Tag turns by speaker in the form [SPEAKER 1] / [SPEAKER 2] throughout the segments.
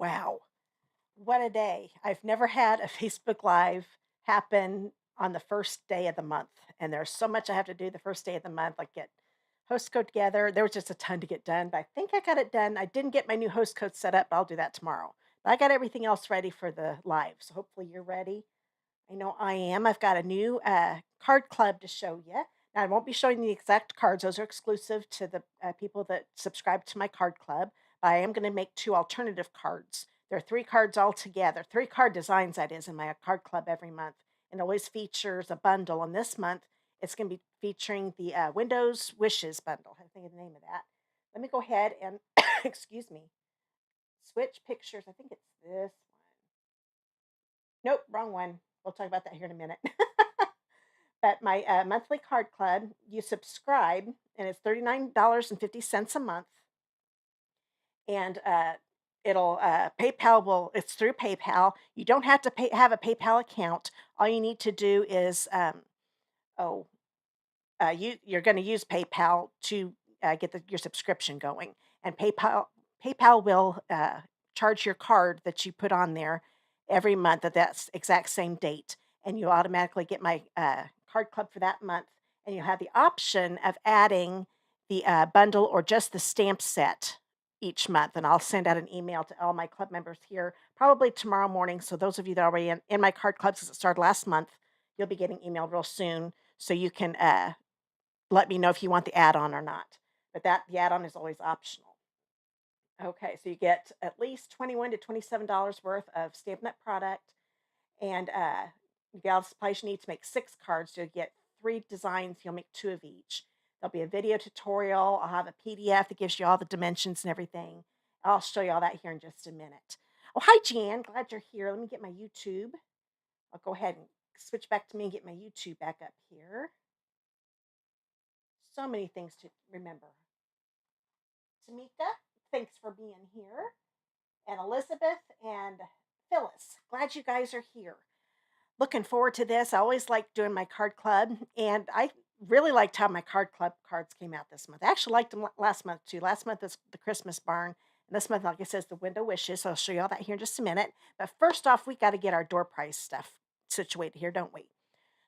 [SPEAKER 1] Wow, what a day. I've never had a Facebook Live happen on the first day of the month. And there's so much I have to do the first day of the month, like get host code together. There was just a ton to get done, but I think I got it done. I didn't get my new host code set up, but I'll do that tomorrow. But I got everything else ready for the live. So hopefully you're ready. I know I am. I've got a new card club to show you. Now, I won't be showing the exact cards, those are exclusive to the people that subscribe to my card club. But I am going to make two alternative cards. There are three cards all together, three card designs, that is, in my card club every month. And it always features a bundle. And this month, it's going to be featuring the Windows Wishes bundle. I think of the name of that. Let me go ahead and, excuse me, switch pictures. I think it's this one. Nope, wrong one. We'll talk about that here in a minute. But my monthly card club, you subscribe, and it's $39.50 a month. And it'll PayPal will it's through PayPal. You don't have to have a PayPal account. All you need to do is oh you're going to use PayPal to get your subscription going, and PayPal will charge your card that you put on there every month at that exact same date, and you automatically get my card club for that month, and you have the option of adding the bundle or just the stamp set each month. And I'll send out an email to all my club members here probably tomorrow morning. So those of you that are already in my card clubs, because it started last month, you'll be getting emailed real soon, so you can let me know if you want the add-on or not. But the add-on is always optional. Okay, so you get at least $21 to $27 worth of Stampin' Up! Product, and you get all the supplies you need to make 6 cards. You'll get 3 designs. You'll make 2 of each. There'll be a video tutorial. I'll have a PDF that gives you all the dimensions and everything. I'll show you all that here in just a minute. Oh, hi, Jan. Glad you're here. Let me get my YouTube. I'll go ahead and switch back to me and get my YouTube back up here. So many things to remember. Tamika, thanks for being here. And Elizabeth and Phyllis, glad you guys are here. Looking forward to this. I always like doing my card club, and I really liked how my card club cards came out this month. I actually liked them last month too. Last month is the Christmas barn, and this month, like I said, is the window wishes. So I'll show you all that here in just a minute. But first off, we got to get our door prize stuff situated here, don't we?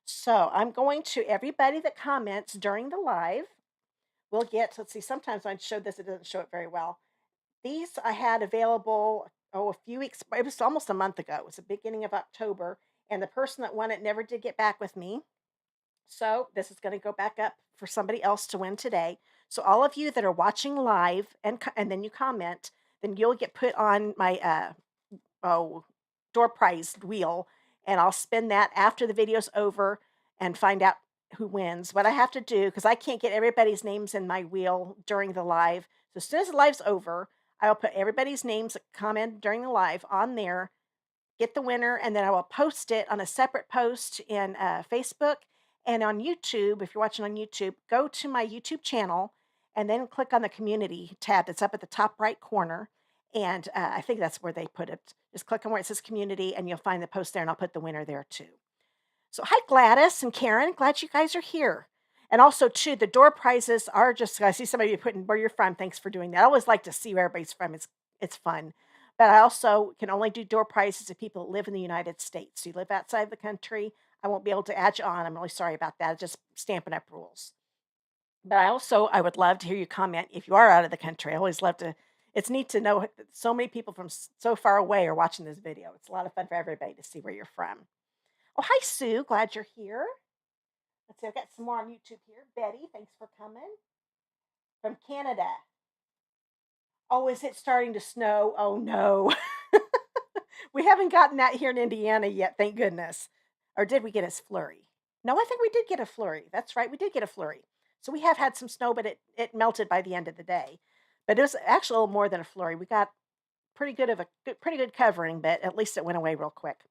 [SPEAKER 1] So I'm going to everybody that comments during the live. We'll get, let's see, sometimes when I show this, it doesn't show it very well. These I had available, a few weeks, it was almost a month ago. It was the beginning of October, and the person that won it never did get back with me. So this is going to go back up for somebody else to win today. So all of you that are watching live and then you comment, then you'll get put on my door prize wheel, and I'll spin that after the video's over and find out who wins. What I have to do, because I can't get everybody's names in my wheel during the live. So as soon as the live's over, I'll put everybody's names that comment during the live on there, get the winner, and then I will post it on a separate post in Facebook and on YouTube. If you're watching on YouTube, go to my YouTube channel and then click on the community tab that's up at the top right corner. And I think that's where they put it. Just click on where it says community, and you'll find the post there, and I'll put the winner there too. So hi, Gladys and Karen. Glad you guys are here. And also, too, the door prizes are just, I see somebody putting where you're from. Thanks for doing that. I always like to see where everybody's from. It's fun. But I also can only do door prizes to people that live in the United States. So you live outside the country, I won't be able to add you on. I'm really sorry about that. It's just Stampin' Up! Rules. But I would love to hear you comment if you are out of the country. I always love to. It's neat to know that so many people from so far away are watching this video. It's a lot of fun for everybody to see where you're from. Oh, hi, Sue. Glad you're here. Let's see. I've got some more on YouTube here. Betty, thanks for coming. From Canada. Oh, is it starting to snow? Oh, no. We haven't gotten that here in Indiana yet, thank goodness. Or did we get a flurry? No, I think we did get a flurry. That's right. We did get a flurry. So we have had some snow, but it melted by the end of the day. But it was actually a little more than a flurry. We got pretty good covering, but at least it went away real quick.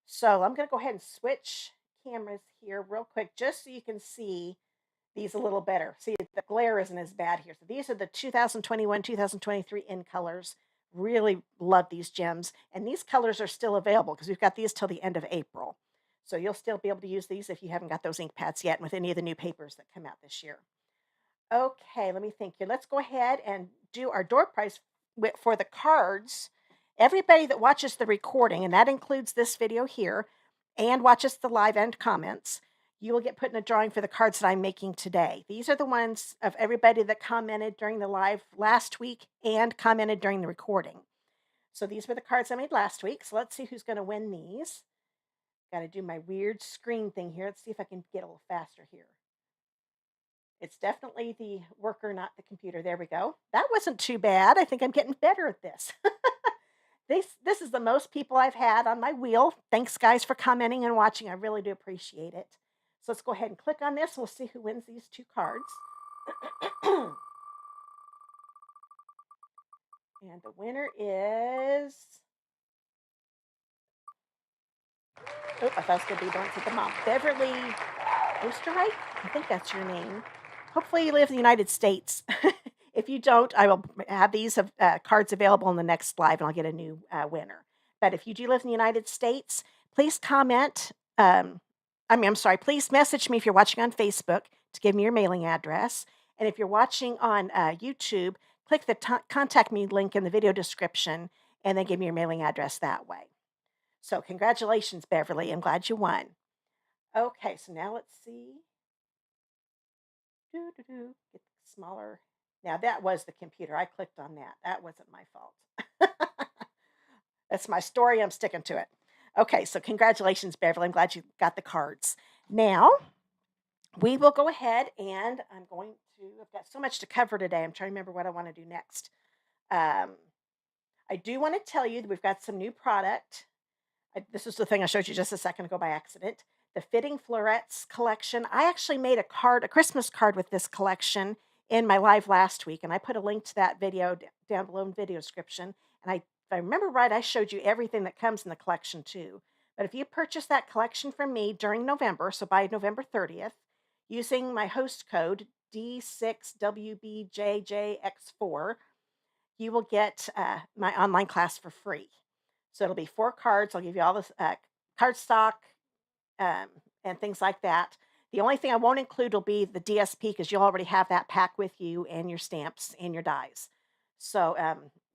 [SPEAKER 1] So I'm going to go ahead and switch cameras here real quick, just so you can see these a little better. See, the glare isn't as bad here. So these are the 2021, 2023 in colors. Really love these gems. And these colors are still available because we've got these till the end of April. So you'll still be able to use these if you haven't got those ink pads yet with any of the new papers that come out this year. Okay, let me think here. Let's go ahead and do our door prize for the cards. everybody that watches the recording, and that includes this video here, and watches the live and comments, you will get put in a drawing for the cards that I'm making today. These are the ones of everybody that commented during the live last week and commented during the recording. So these were the cards I made last week. So let's see who's going to win these. Got to do my weird screen thing here. Let's see if I can get a little faster here. It's definitely the worker, not the computer. There we go. That wasn't too bad. I think I'm getting better at this. This is the most people I've had on my wheel. Thanks, guys, for commenting and watching. I really do appreciate it. So let's go ahead and click on this. We'll see who wins these two cards. And the winner is... Oh, I thought it was going to be the one to the mom. Beverly Oosterreich? I think that's your name. Hopefully you live in the United States. If you don't, I will have these cards available in the next live, and I'll get a new winner. But if you do live in the United States, please comment. Please message me if you're watching on Facebook to give me your mailing address. And if you're watching on YouTube, click the contact me link in the video description, and then give me your mailing address that way. So congratulations, Beverly. I'm glad you won. Okay, so now let's see. Get smaller. Now that was the computer. I clicked on that. That wasn't my fault. That's my story. I'm sticking to it. Okay, so congratulations, Beverly. I'm glad you got the cards. Now, we will go ahead and I've got so much to cover today. I'm trying to remember what I want to do next. I do want to tell you that we've got some new product. This is the thing I showed you just a second ago by accident. The Fitting Florets collection. I actually made a Christmas card with this collection in my live last week, and I put a link to that video down below in the video description. And if I remember right, I showed you everything that comes in the collection too. But if you purchase that collection from me during November, so by November 30th, using my host code D6WBJJX4, you will get my online class for free. So it'll be 4 cards. I'll give you all this cardstock and things like that. The only thing I won't include will be the DSP because you'll already have that pack with you and your stamps and your dies. So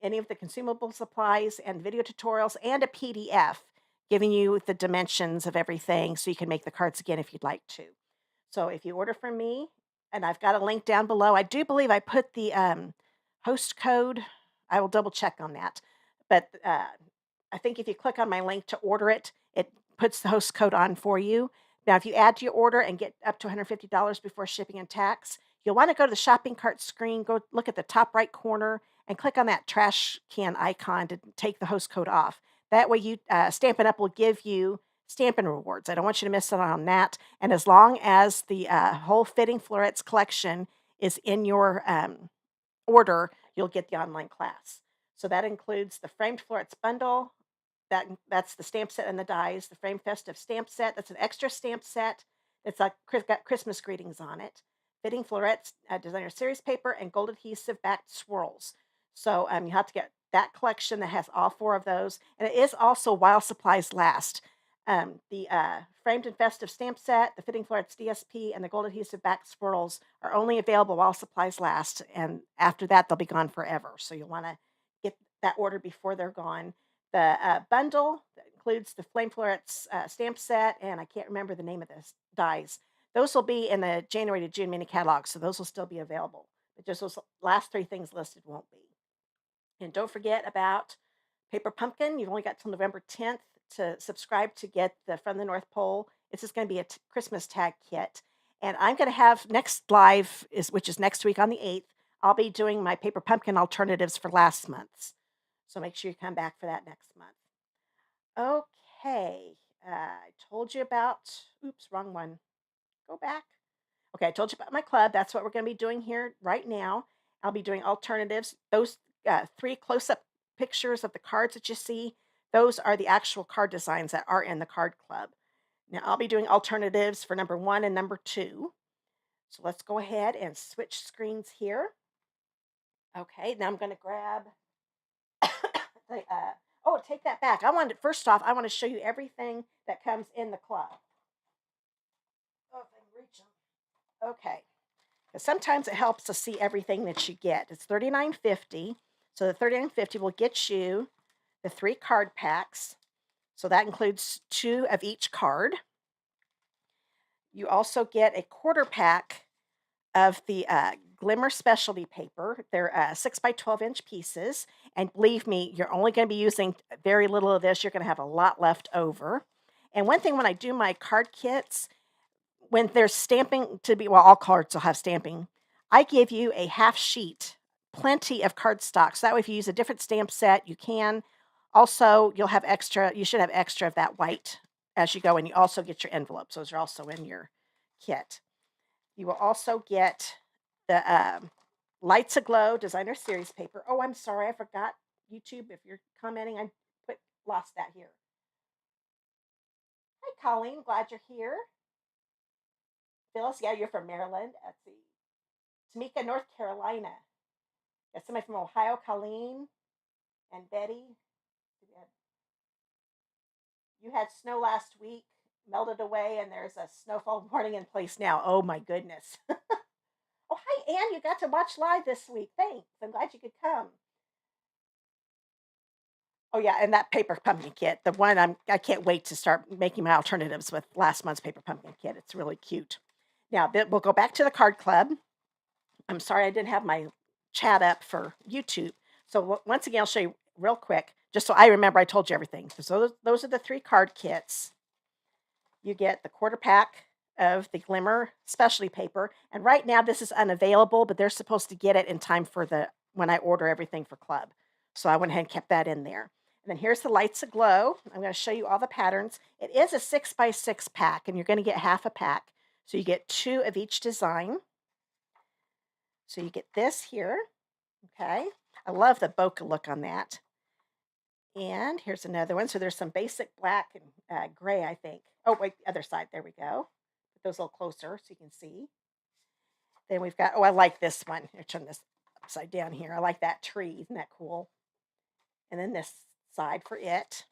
[SPEAKER 1] any of the consumable supplies and video tutorials and a PDF giving you the dimensions of everything so you can make the cards again if you'd like to. So if you order from me, and I've got a link down below. I do believe I put the host code. I will double check on that. But I think if you click on my link to order it, it puts the host code on for you. Now, if you add to your order and get up to $150 before shipping and tax, you'll want to go to the shopping cart screen, go look at the top right corner, and click on that trash can icon to take the host code off. That way, you Stampin' Up! Will give you Stampin' rewards. I don't want you to miss out on that. And as long as the whole Fitting Florets collection is in your order, you'll get the online class. So that includes the Framed Florets bundle. That's the stamp set and the dies. The Frame Festive stamp set. That's an extra stamp set. It's got Christmas greetings on it. Fitting Florets designer series paper and gold adhesive backed swirls. So you have to get that collection that has all 4 of those. And it is also while supplies last. The Framed and Festive stamp set, the Fitting Florets DSP, and the gold adhesive backed swirls are only available while supplies last. And after that, they'll be gone forever. So you'll want to get that order before they're gone. The bundle that includes the Flame Florets stamp set, and I can't remember the name of the dies. Those will be in the January to June mini catalog, so those will still be available. But just those last 3 things listed won't be. And don't forget about Paper Pumpkin. You've only got till November 10th to subscribe to get the From the North Pole. It's just going to be a Christmas tag kit. And I'm going to have next live, which is next week on the 8th, I'll be doing my Paper Pumpkin alternatives for last month's. So make sure you come back for that next month. Okay. I told you about, oops, wrong one. Go back. Okay, I told you about my club. That's what we're going to be doing here right now. I'll be doing alternatives. Those 3 close-up pictures of the cards that you see, those are the actual card designs that are in the card club. Now, I'll be doing alternatives for number 1 and number 2. So let's go ahead and switch screens here. Okay, now I'm going to grab... take that back. First off, I want to show you everything that comes in the club. Oh, if I can reach them. Okay. Because sometimes it helps to see everything that you get. It's $39.50. So the $39.50 will get you the 3 card packs. So that includes 2 of each card. You also get a quarter pack of the Glimmer specialty paper. They're 6 by 12-inch pieces. And believe me, you're only going to be using very little of this. You're going to have a lot left over. And one thing when I do my card kits, when there's stamping to be, well, all cards will have stamping. I give you a half sheet, plenty of cardstock. So that way, if you use a different stamp set, you can. Also, you'll have extra, you should have extra of that white as you go. And you also get your envelopes. Those are also in your kit. You will also get the Lights Aglow Designer Series paper. Oh, I'm sorry, I forgot YouTube. If you're commenting, I lost that here. Hi, Colleen. Glad you're here. Phyllis, yeah, you're from Maryland. Let's see. Tamika, North Carolina. Got somebody from Ohio, Colleen and Betty. You had snow last week, melted away, and there's a snowfall warning in place now. Oh my goodness. Oh, hi, Ann. You got to watch live this week. Thanks. I'm glad you could come. Oh yeah, and that paper pumpkin kit, the one I can't wait to start making my alternatives with last month's paper pumpkin kit. It's really cute. Now, we'll go back to the card club. I'm sorry I didn't have my chat up for YouTube. So once again, I'll show you real quick, just so I remember I told you everything. So those are the 3 card kits. You get the quarter pack of the Glimmer specialty paper. And right now this is unavailable, but they're supposed to get it in time for when I order everything for club. So I went ahead and kept that in there. And then here's the Lights Aglow. I'm going to show you all the patterns. It is a 6 by 6 pack, and you're going to get half a pack. So you get 2 of each design. So you get this here. Okay. I love the bokeh look on that. And here's another one. So there's some basic black and gray, I think. Oh, wait, the other side. There we go. Put those a little closer so you can see. Then we've got, oh, I like this one. I'll turn this upside down here. I like that tree. Isn't that cool? And then this side for it.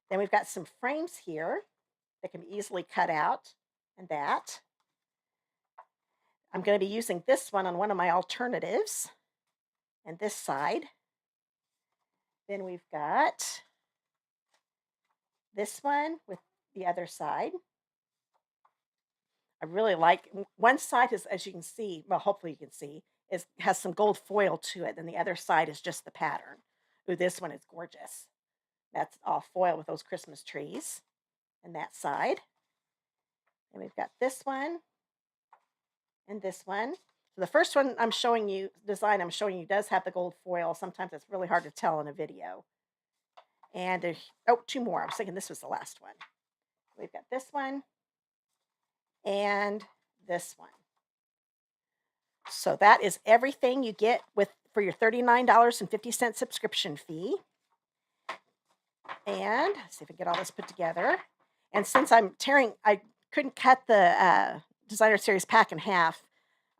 [SPEAKER 1] Then we've got some frames here that can be easily cut out, and that. I'm going to be using this one on one of my alternatives, and this side. Then we've got this one with the other side. I really like one side is, as you can see, well, hopefully you can see, has some gold foil to it, and the other side is just the pattern. Ooh, this one is gorgeous. That's all foil with those Christmas trees. And that side. And we've got this one and this one. So the first one I'm showing you, design I'm showing you, does have the gold foil. Sometimes it's really hard to tell in a video. And there's, oh, 2 more. I was thinking this was the last one. We've got this one and this one. So that is everything you get for your $39.50 subscription fee. And let's see if I can get all this put together. And since I couldn't cut the Designer Series pack in half,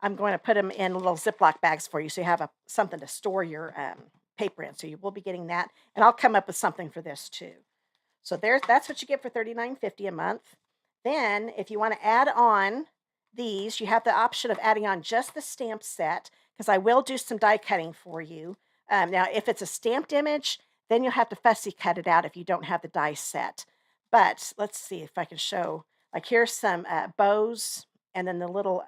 [SPEAKER 1] I'm going to put them in little Ziploc bags for you so you have something to store your paper in. So you will be getting that. And I'll come up with something for this too. So that's what you get for $39.50 a month. Then if you want to add on these, you have the option of adding on just the stamp set, because I will do some die cutting for you. Now, if it's a stamped image, then you'll have to fussy cut it out if you don't have the die set. But let's see if I can show. Like here's some bows, and then the little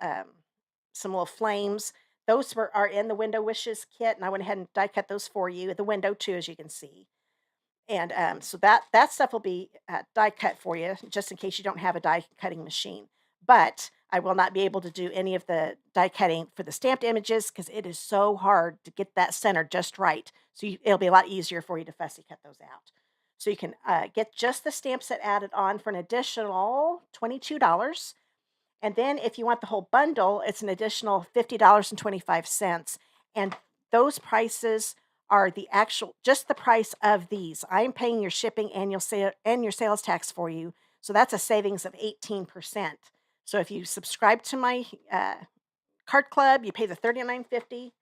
[SPEAKER 1] some little flames. Those are in the Window Wishes kit, and I went ahead and die cut those for you. The window too, as you can see. And so that stuff will be die cut for you, just in case you don't have a die cutting machine. But I will not be able to do any of the die cutting for the stamped images because it is so hard to get that center just right. So it'll be a lot easier for you to fussy cut those out. So you can get just the stamp set added on for an additional $22. And then if you want the whole bundle, it's an additional $50.25. And those prices are just the price of these. I'm paying your shipping and your sales tax for you. So that's a savings of 18%. So if you subscribe to my card club, you pay the $39.50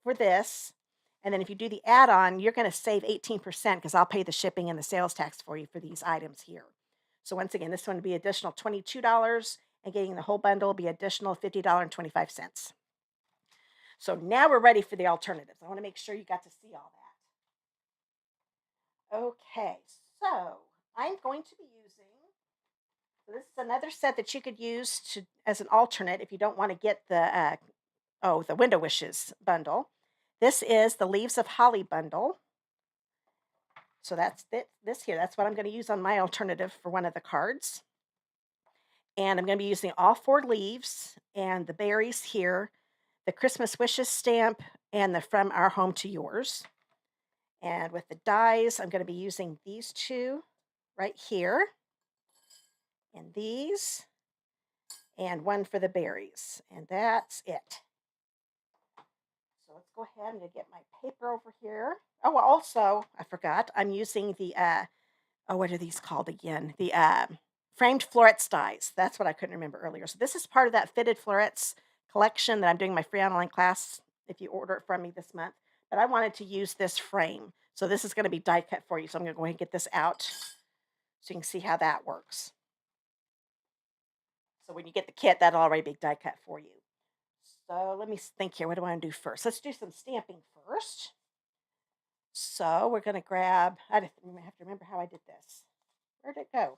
[SPEAKER 1] for this. And then if you do the add-on, you're going to save 18% because I'll pay the shipping and the sales tax for you for these items here. So once again, this one would be additional $22, and getting the whole bundle will be additional $50.25. So now we're ready for the alternatives. I want to make sure you got to see all Okay, so I'm going to be using, so this is another set that you could use to as an alternate if you don't want to get the Window Wishes bundle. This is the Leaves of Holly bundle. So that's this here. That's what I'm going to use on my alternative for one of the cards. And I'm going to be using all 4 leaves and the berries here, the Christmas Wishes stamp, and the From Our Home to Yours. And with the dies, I'm going to be using these 2 right here, and these, and one for the berries. And that's it. So let's go ahead and get my paper over here. Oh, also, I forgot, I'm using the, what are these called again? The framed florets dies. That's what I couldn't remember earlier. So this is part of that fitted florets collection that I'm doing my free online class if you order it from me this month. But I wanted to use this frame. So this is going to be die cut for you. So I'm going to go ahead and get this out so you can see how that works. So when you get the kit, that'll already be die cut for you. So let me think here. What do I want to do first? Let's do some stamping first. So we're going to grab, I have to remember how I did this. Where'd it go?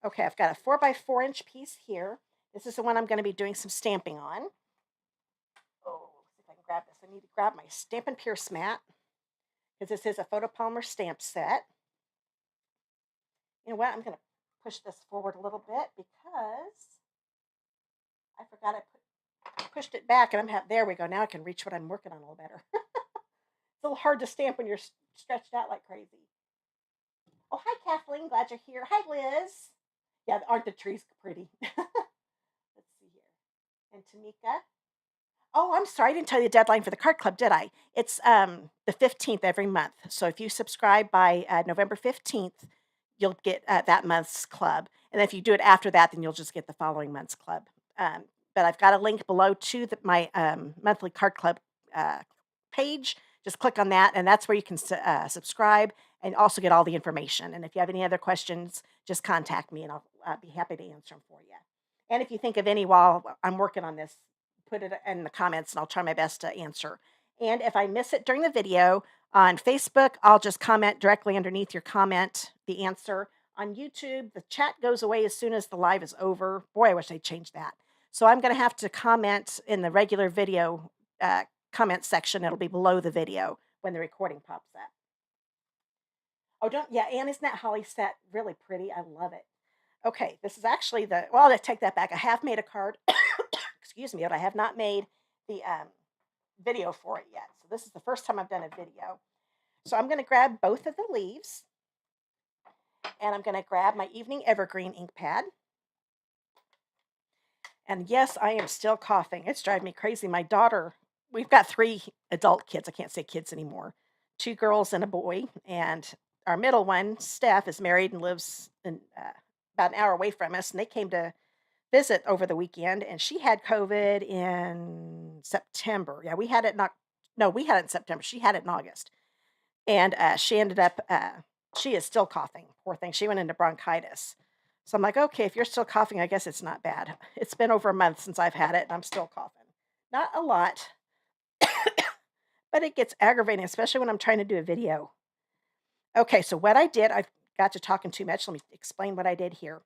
[SPEAKER 1] Okay, I've got a 4x4 inch piece here. This is the one I'm going to be doing some stamping on. Oh, let's see if I can grab this. I need to grab my Stampin' Pierce mat because this is a photopolymer stamp set. You know what? I'm going to push this forward a little bit because I forgot I pushed it back, and there we go. Now I can reach what I'm working on a little better. It's a little hard to stamp when you're stretched out like crazy. Oh, hi, Kathleen. Glad you're here. Hi, Liz. Yeah, aren't the trees pretty? Let's see here. And Tamika. Oh, I'm sorry. I didn't tell you the deadline for the card club, did I? It's the 15th every month. So if you subscribe by November 15th, you'll get that month's club. And if you do it after that, then you'll just get the following month's club. But I've got a link below to my monthly card club page. Just click on that, and that's where you can subscribe and also get all the information. And if you have any other questions, just contact me, and I'll be happy to answer them for you. And if you think of any while I'm working on this, put it in the comments, and I'll try my best to answer. And if I miss it during the video on Facebook, I'll just comment directly underneath your comment the answer. On YouTube, the chat goes away as soon as the live is over. Boy, I wish they'd change that. So I'm going to have to comment in the regular video comment section. It'll be below the video when the recording pops up. Oh, yeah, and isn't that holly set really pretty? I love it. Okay, this is actually well, let's take that back. I have made a card, excuse me, but I have not made the video for it yet. So this is the first time I've done a video. So I'm going to grab both of the leaves, and I'm going to grab my Evening Evergreen ink pad. And yes, I am still coughing. It's driving me crazy. My daughter, we've got 3 adult kids. I can't say kids anymore. 2 girls and a boy. And our middle one, Steph, is married and lives about an hour away from us. And they came to visit over the weekend. And she had COVID in September. Yeah, we had it we had it in September. She had it in August. And she ended up, she is still coughing. Poor thing. She went into bronchitis. So I'm like, okay, if you're still coughing, I guess it's not bad. It's been over a month since I've had it, and I'm still coughing. Not a lot, but it gets aggravating, especially when I'm trying to do a video. Okay, so what I did, I've got to talking too much. Let me explain what I did here.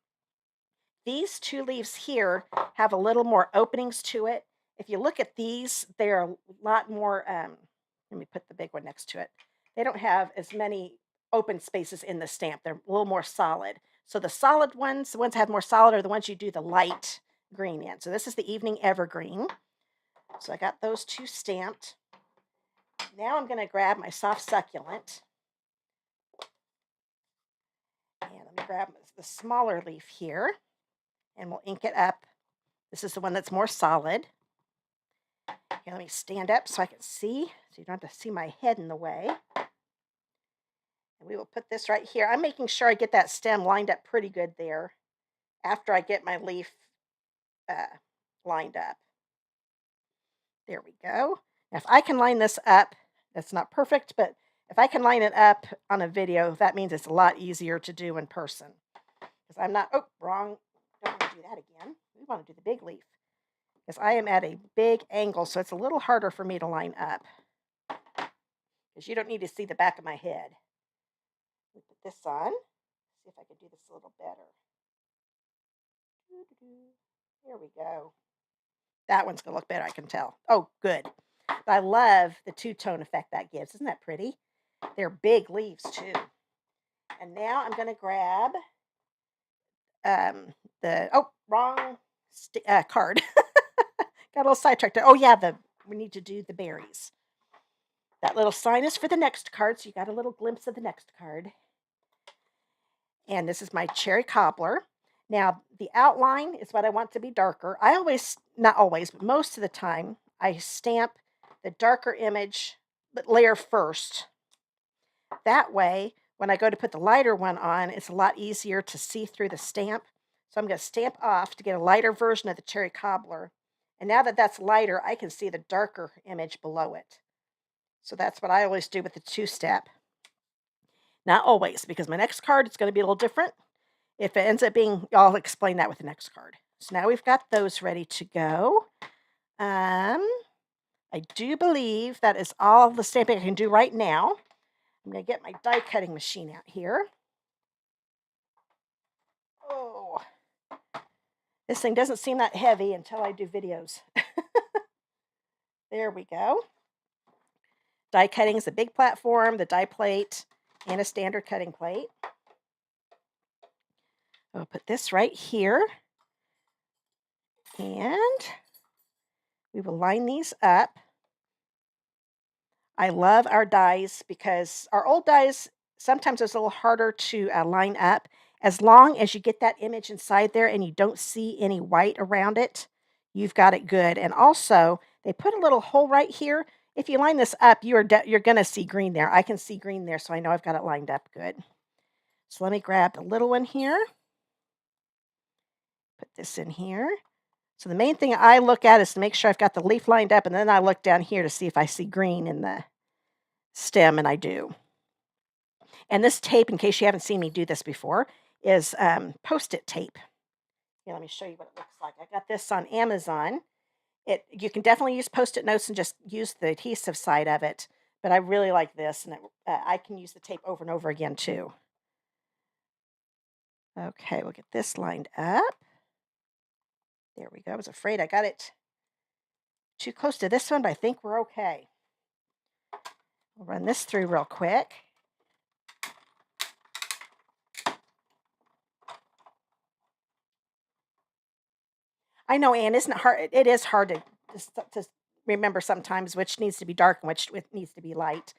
[SPEAKER 1] These 2 leaves here have a little more openings to it. If you look at these, they're a lot more, let me put the big one next to it. They don't have as many open spaces in the stamp. They're a little more solid. So the solid ones, the ones that have more solid, are the ones you do the light green in. So this is the Evening Evergreen. So I got those 2 stamped. Now I'm going to grab my Soft Succulent. And let me grab the smaller leaf here, and we'll ink it up. This is the one that's more solid. Here, let me stand up so I can see, so you don't have to see my head in the way. And we will put this right here. I'm making sure I get that stem lined up pretty good there after I get my leaf lined up. There we go. Now, if I can line this up, that's not perfect, but if I can line it up on a video, that means it's a lot easier to do in person. Because I'm not, wrong. Don't want to do that again. We want to do the big leaf. Because I am at a big angle, so it's a little harder for me to line up. Because you don't need to see the back of my head. We put this on. See if I can do this a little better. There we go. That one's going to look better, I can tell. Oh, good. I love the two-tone effect that gives. Isn't that pretty? They're big leaves, too. And now I'm going to grab wrong card. Got a little sidetracked there. Oh, yeah, we need to do the berries. That little sign is for the next card, so you got a little glimpse of the next card. And this is my cherry cobbler. Now, the outline is what I want to be darker. I always, not always, but most of the time, I stamp the darker image layer first. That way, when I go to put the lighter one on, it's a lot easier to see through the stamp. So I'm going to stamp off to get a lighter version of the cherry cobbler. And now that that's lighter, I can see the darker image below it. So that's what I always do with the two-step. Not always, because my next card is going to be a little different. If it ends up being, I'll explain that with the next card. So now we've got those ready to go. I do believe that is all the stamping I can do right now. I'm going to get my die cutting machine out here. Oh, this thing doesn't seem that heavy until I do videos. There we go. Die cutting is a big platform, the die plate, and a standard cutting plate. I'll put this right here. And we will line these up. I love our dies because our old dies, sometimes it's a little harder to line up. As long as you get that image inside there and you don't see any white around it, you've got it good. And also, they put a little hole right here. If you line this up, you're going to see green there. I can see green there, so I know I've got it lined up good. So let me grab the little one here. Put this in here. So the main thing I look at is to make sure I've got the leaf lined up, and then I look down here to see if I see green in the stem, and I do. And this tape, in case you haven't seen me do this before, is Post-it tape. Here, let me show you what it looks like. I got this on Amazon. You can definitely use Post-it notes and just use the adhesive side of it, but I really like this, and I can use the tape over and over again too. Okay, we'll get this lined up. There we go. I was afraid I got it too close to this one, but I think we're okay. We'll run this through real quick. I know, Anne, isn't it hard? It is hard to remember sometimes which needs to be dark and which needs to be light.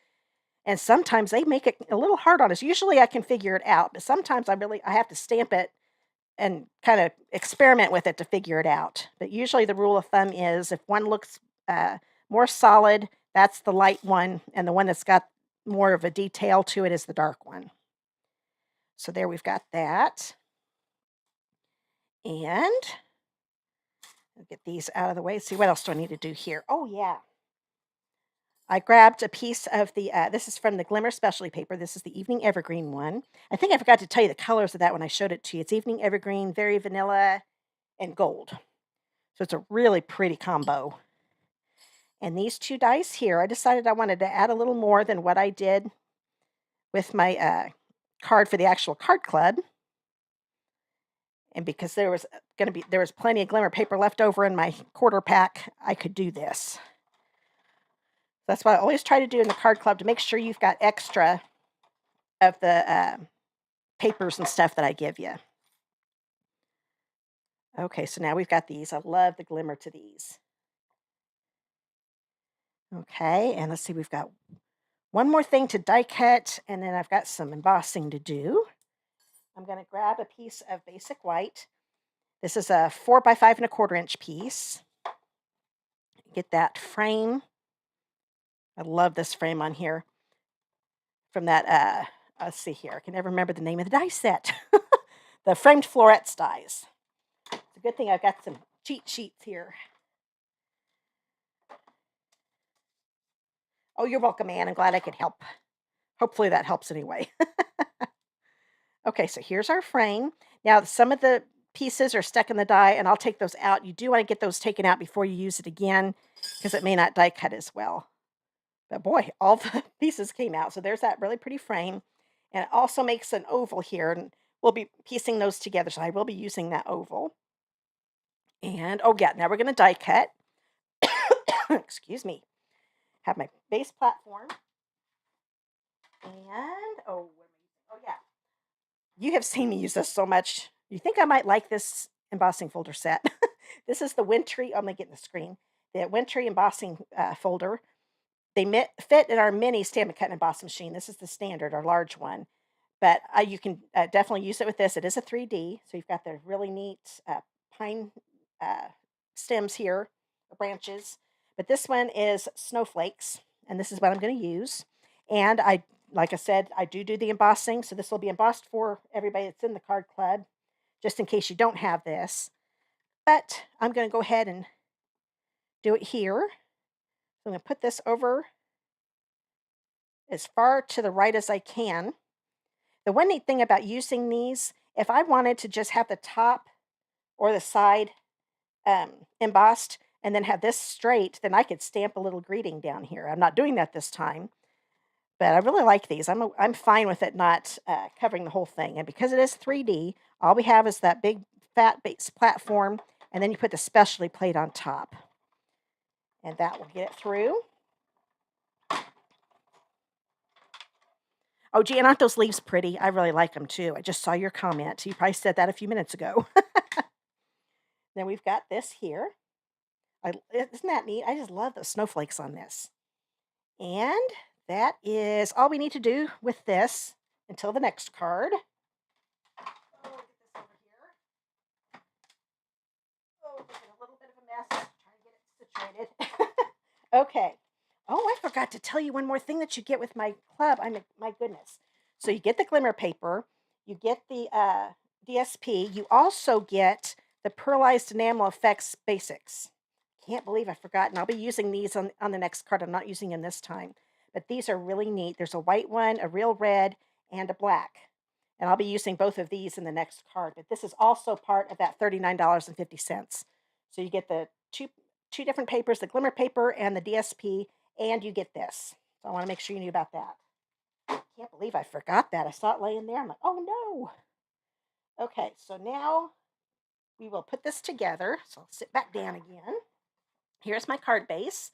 [SPEAKER 1] And sometimes they make it a little hard on us. Usually I can figure it out, but sometimes I have to stamp it and kind of experiment with it to figure it out. But usually the rule of thumb is if one looks more solid, that's the light one, and the one that's got more of a detail to it is the dark one. So there we've got that. And I'll get these out of the way. See, what else do I need to do here? Oh, yeah. I grabbed a piece of the, this is from the Glimmer Specialty Paper. This is the Evening Evergreen one. I think I forgot to tell you the colors of that when I showed it to you. It's Evening Evergreen, Very Vanilla, and Gold. So it's a really pretty combo. And these two dies here, I decided I wanted to add a little more than what I did with my card for the actual card club. And because there was plenty of glimmer paper left over in my quarter pack, I could do this. That's what I always try to do in the card club, to make sure you've got extra of the papers and stuff that I give you. Okay, so now we've got these. I love the glimmer to these. Okay, and let's see, we've got one more thing to die cut, and then I've got some embossing to do. I'm going to grab a piece of basic white. This is a 4 by 5 1/4 inch piece. Get that frame. I love this frame on here. From that, let's see here. I can never remember the name of the die set. The framed florets dies. It's a good thing I've got some cheat sheets here. Oh, you're welcome, Anne. I'm glad I could help. Hopefully that helps anyway. Okay, so here's our frame. Now, some of the pieces are stuck in the die, and I'll take those out. You do want to get those taken out before you use it again, because it may not die cut as well. But boy, all the pieces came out. So there's that really pretty frame. And it also makes an oval here, and we'll be piecing those together, so I will be using that oval. And, oh, yeah, now we're gonna die cut. Excuse me. Have my base platform. And, oh, what am I using? Oh, yeah. You have seen me use this so much. You think I might like this embossing folder set. This is the Wintry, I'm gonna get in the screen. The Wintry embossing folder. They fit in our mini Stampin' Cut and Emboss machine. This is the standard, our large one. But you can definitely use it with this. It is a 3D, so you've got the really neat pine uh, stems here, branches. But this one is snowflakes, and this is what I'm going to use. And like I said, I do the embossing, so this will be embossed for everybody that's in the card club, just in case you don't have this. But I'm going to go ahead and do it here. So I'm going to put this over as far to the right as I can. The one neat thing about using these, if I wanted to just have the top or the side embossed and then have this straight, then I could stamp a little greeting down here. I'm not doing that this time, but I really like these. I'm fine with it not covering the whole thing. And because it is 3D, all we have is that big fat base platform, and then you put the specialty plate on top. And that will get it through. Oh, gee, and aren't those leaves pretty? I really like them too. I just saw your comment. You probably said that a few minutes ago. Then we've got this here. Isn't that neat? I just love the snowflakes on this. And that is all we need to do with this until the next card. Oh, get this over here. Oh, making a little bit of a mess. Trying to get it situated. Okay. Oh, I forgot to tell you one more thing that you get with my club. My goodness. So you get the glimmer paper, you get the DSP, you also get the pearlized enamel effects basics. Can't believe I've forgotten. I'll be using these on the next card. I'm not using them this time, but these are really neat. There's a white one, a real red, and a black. And I'll be using both of these in the next card. But this is also part of that $39.50. So you get the two different papers, the glimmer paper and the DSP, and you get this. So I want to make sure you knew about that. Can't believe I forgot that. I saw it laying there. I'm like, oh no. Okay, so now we will put this together. So I'll sit back down again. Here's my card base,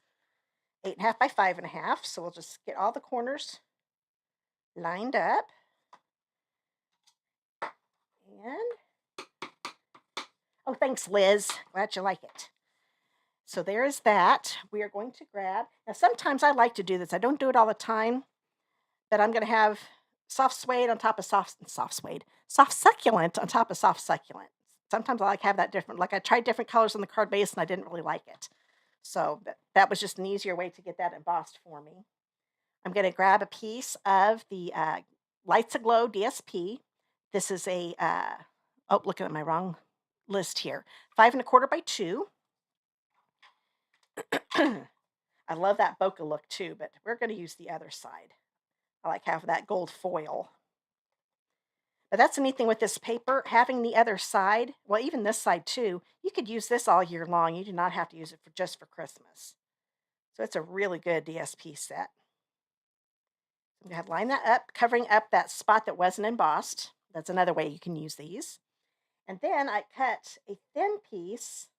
[SPEAKER 1] 8.5 by 5.5. So we'll just get all the corners lined up. And, oh, thanks, Liz. Glad you like it. So there's that. We are going to grab, now sometimes I like to do this. I don't do it all the time, but I'm going to have soft suede on top of soft succulent on top of soft succulent. Sometimes I like have that different, like I tried different colors on the card base and I didn't really like it. So that was just an easier way to get that embossed for me. I'm going to grab a piece of the Lights Aglow DSP. This is a, oh, looking at my wrong list here. 5 1/4 by 2. I love that bokeh look too, but we're going to use the other side. I like having that gold foil. But that's the neat thing with this paper, having the other side, well, even this side too, you could use this all year long. You do not have to use it just for Christmas. So it's a really good DSP set. I'm going to line that up, covering up that spot that wasn't embossed. That's another way you can use these. And then I cut a thin piece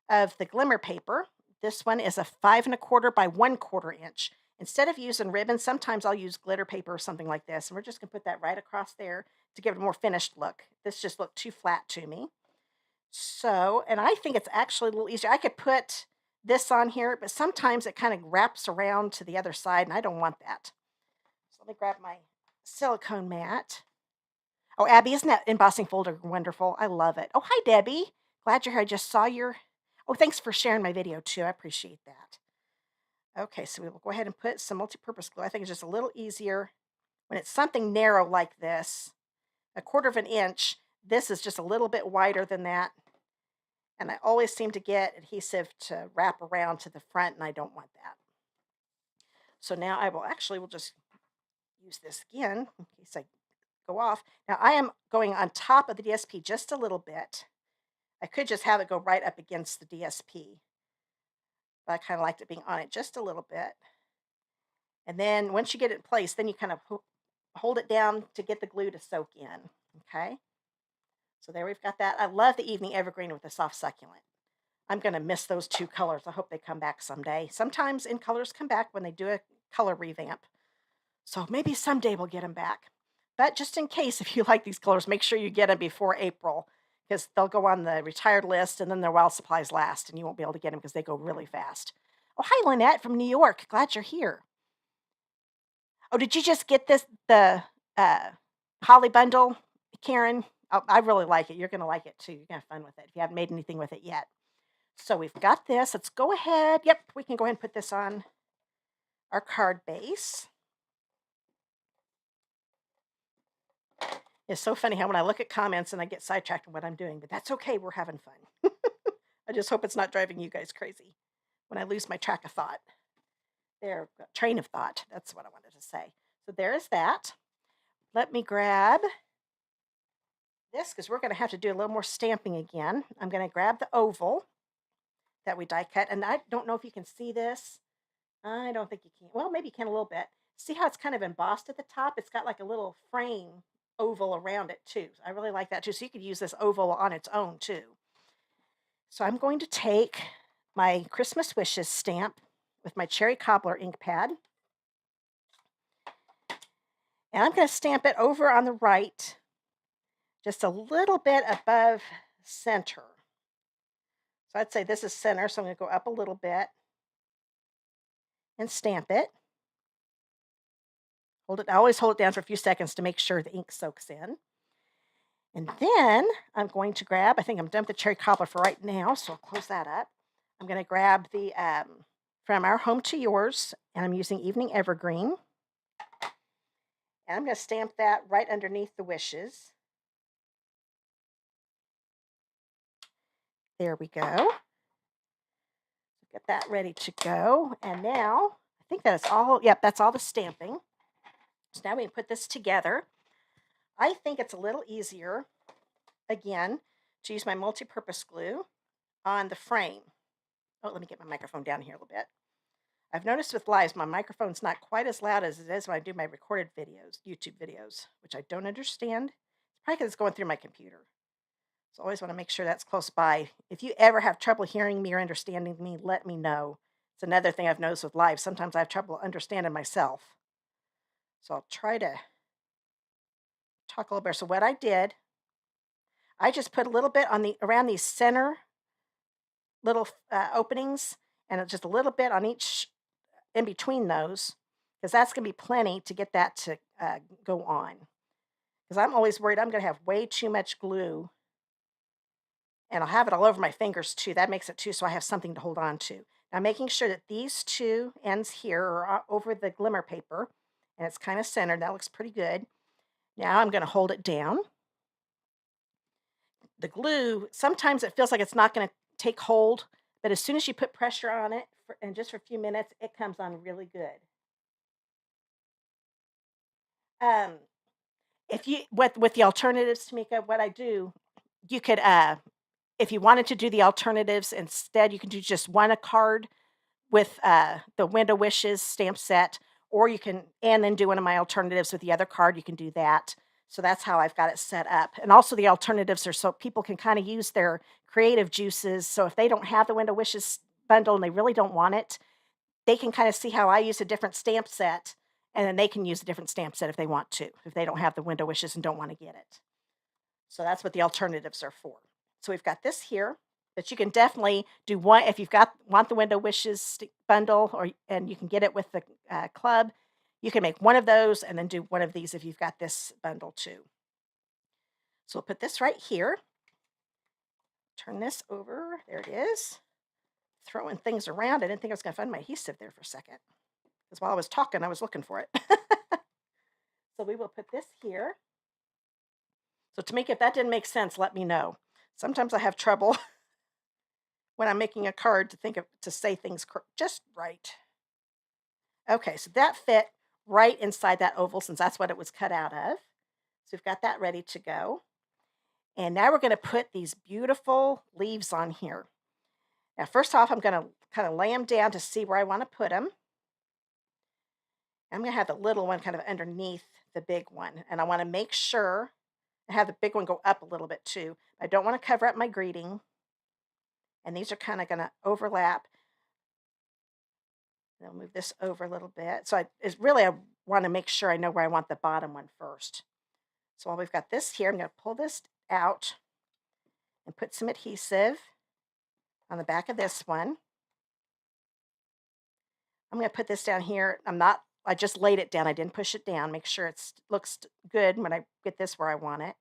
[SPEAKER 1] of the glimmer paper. This one is a 5 1/4 by 1/4 inch. Instead of using ribbon, sometimes I'll use glitter paper or something like this. And we're just going to put that right across there to give it a more finished look. This just looked too flat to me. So, and I think it's actually a little easier. I could put this on here, but sometimes it kind of wraps around to the other side, and I don't want that. So let me grab my silicone mat. Oh, Abby, isn't that embossing folder wonderful? I love it. Oh, hi, Debbie. Glad you're here. I just saw your... Oh, thanks for sharing my video, too. I appreciate that. Okay, so we will go ahead and put some multi-purpose glue. I think it's just a little easier when it's something narrow like this, 1/4 inch. This is just a little bit wider than that. And I always seem to get adhesive to wrap around to the front, and I don't want that. So now I will just use this again in case I go off. Now I am going on top of the DSP just a little bit. I could just have it go right up against the DSP. But I kind of liked it being on it just a little bit. And then once you get it in place, then you kind of hold it down to get the glue to soak in. Okay. So there we've got that. I love the evening evergreen with the soft succulent. I'm going to miss those two colors. I hope they come back someday. Sometimes in colors come back when they do a color revamp. So maybe someday we'll get them back. But just in case, if you like these colors, make sure you get them before April because they'll go on the retired list and then their while supplies last and you won't be able to get them because they go really fast. Oh, hi, Lynette from New York. Glad you're here. Oh, did you just get the uh, Holly bundle, Karen? Oh, I really like it. You're going to like it too. You're going to have fun with it if you haven't made anything with it yet. So we've got this. Let's go ahead. Yep, we can go ahead and put this on our card base. It's so funny how when I look at comments and I get sidetracked on what I'm doing, but that's okay. We're having fun. I just hope it's not driving you guys crazy when I lose my track of thought. There, train of thought. That's what I wanted to say. So there's that. Let me grab this because we're going to have to do a little more stamping again. I'm going to grab the oval that we die cut. And I don't know if you can see this. I don't think you can. Well, maybe you can a little bit. See how it's kind of embossed at the top? It's got like a little frame oval around it too. I really like that too. So you could use this oval on its own too. So I'm going to take my Christmas Wishes stamp with my cherry cobbler ink pad. And I'm going to stamp it over on the right, just a little bit above center. So I'd say this is center, so I'm going to go up a little bit and stamp it. Hold it. I always hold it down for a few seconds to make sure the ink soaks in. And then I'm going to grab, I think I'm done with the cherry cobbler for right now, so I'll close that up. I'm going to grab the From Our Home to Yours, and I'm using Evening Evergreen. And I'm going to stamp that right underneath the wishes. There we go. Get that ready to go. And now, I think that's all, yep, that's all the stamping. So now we can put this together. I think it's a little easier, again, to use my multi-purpose glue on the frame. Oh, let me get my microphone down here a little bit. I've noticed with lives, my microphone's not quite as loud as it is when I do my recorded videos, YouTube videos, which I don't understand. It's probably because it's going through my computer. So I always want to make sure that's close by. If you ever have trouble hearing me or understanding me, let me know. It's another thing I've noticed with live. Sometimes I have trouble understanding myself. So I'll try to talk a little bit. So what I did, I just put a little bit on around these center little openings and just a little bit on each in between those, because that's going to be plenty to get that to go on. Because I'm always worried I'm going to have way too much glue and I'll have it all over my fingers too. That makes it too, so I have something to hold on to. Now making sure that these two ends here are over the glimmer paper and it's kind of centered. That looks pretty good. Now I'm going to hold it down. The glue, sometimes it feels like it's not going to take hold, but as soon as you put pressure on it and just for a few minutes, it comes on really good. If you with the alternatives, Tamika, what I do, you could if you wanted to do the alternatives instead, you can do just one a card with the Window Wishes stamp set, or you can, and then do one of my alternatives with the other card, you can do that. So that's how I've got it set up. And also the alternatives are so people can kind of use their creative juices. So if they don't have the Window Wishes bundle and they really don't want it, they can kind of see how I use a different stamp set, and then they can use a different stamp set if they want to, if they don't have the Window Wishes and don't want to get it. So that's what the alternatives are for. So we've got this here. But you can definitely do one if you've want the Window Wishes bundle, and you can get it with the club. You can make one of those and then do one of these if you've got this bundle too. So we'll put this right here. Turn this over. There it is. Throwing things around. I didn't think I was going to find my adhesive there for a second, because while I was talking, I was looking for it. So we will put this here. So Tamika, if that didn't make sense, let me know. Sometimes I have trouble when I'm making a card to say things just right. Okay, so that fit right inside that oval since that's what it was cut out of. So we've got that ready to go. And now we're going to put these beautiful leaves on here. Now, first off, I'm going to kind of lay them down to see where I want to put them. I'm going to have the little one kind of underneath the big one. And I want to make sure I have the big one go up a little bit too. I don't want to cover up my greeting. And these are kind of going to overlap. I'll move this over a little bit. So I want to make sure I know where I want the bottom one first. So while we've got this here, I'm going to pull this out and put some adhesive on the back of this one. I'm going to put this down here. I just laid it down. I didn't push it down. Make sure it looks good when I get this where I want it.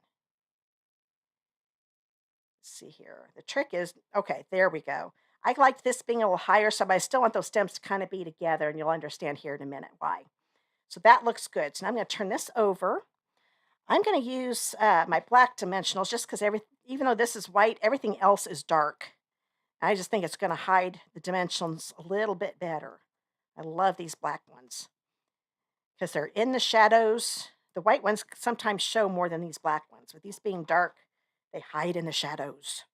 [SPEAKER 1] Let's see here. The trick is, okay, there we go. I like this being a little higher, so I still want those stems to kind of be together, and you'll understand here in a minute why. So that looks good. So now I'm going to turn this over. I'm going to use my black dimensionals just because even though this is white, everything else is dark. I just think it's going to hide the dimensions a little bit better. I love these black ones because they're in the shadows. The white ones sometimes show more than these black ones. With these being dark, they hide in the shadows.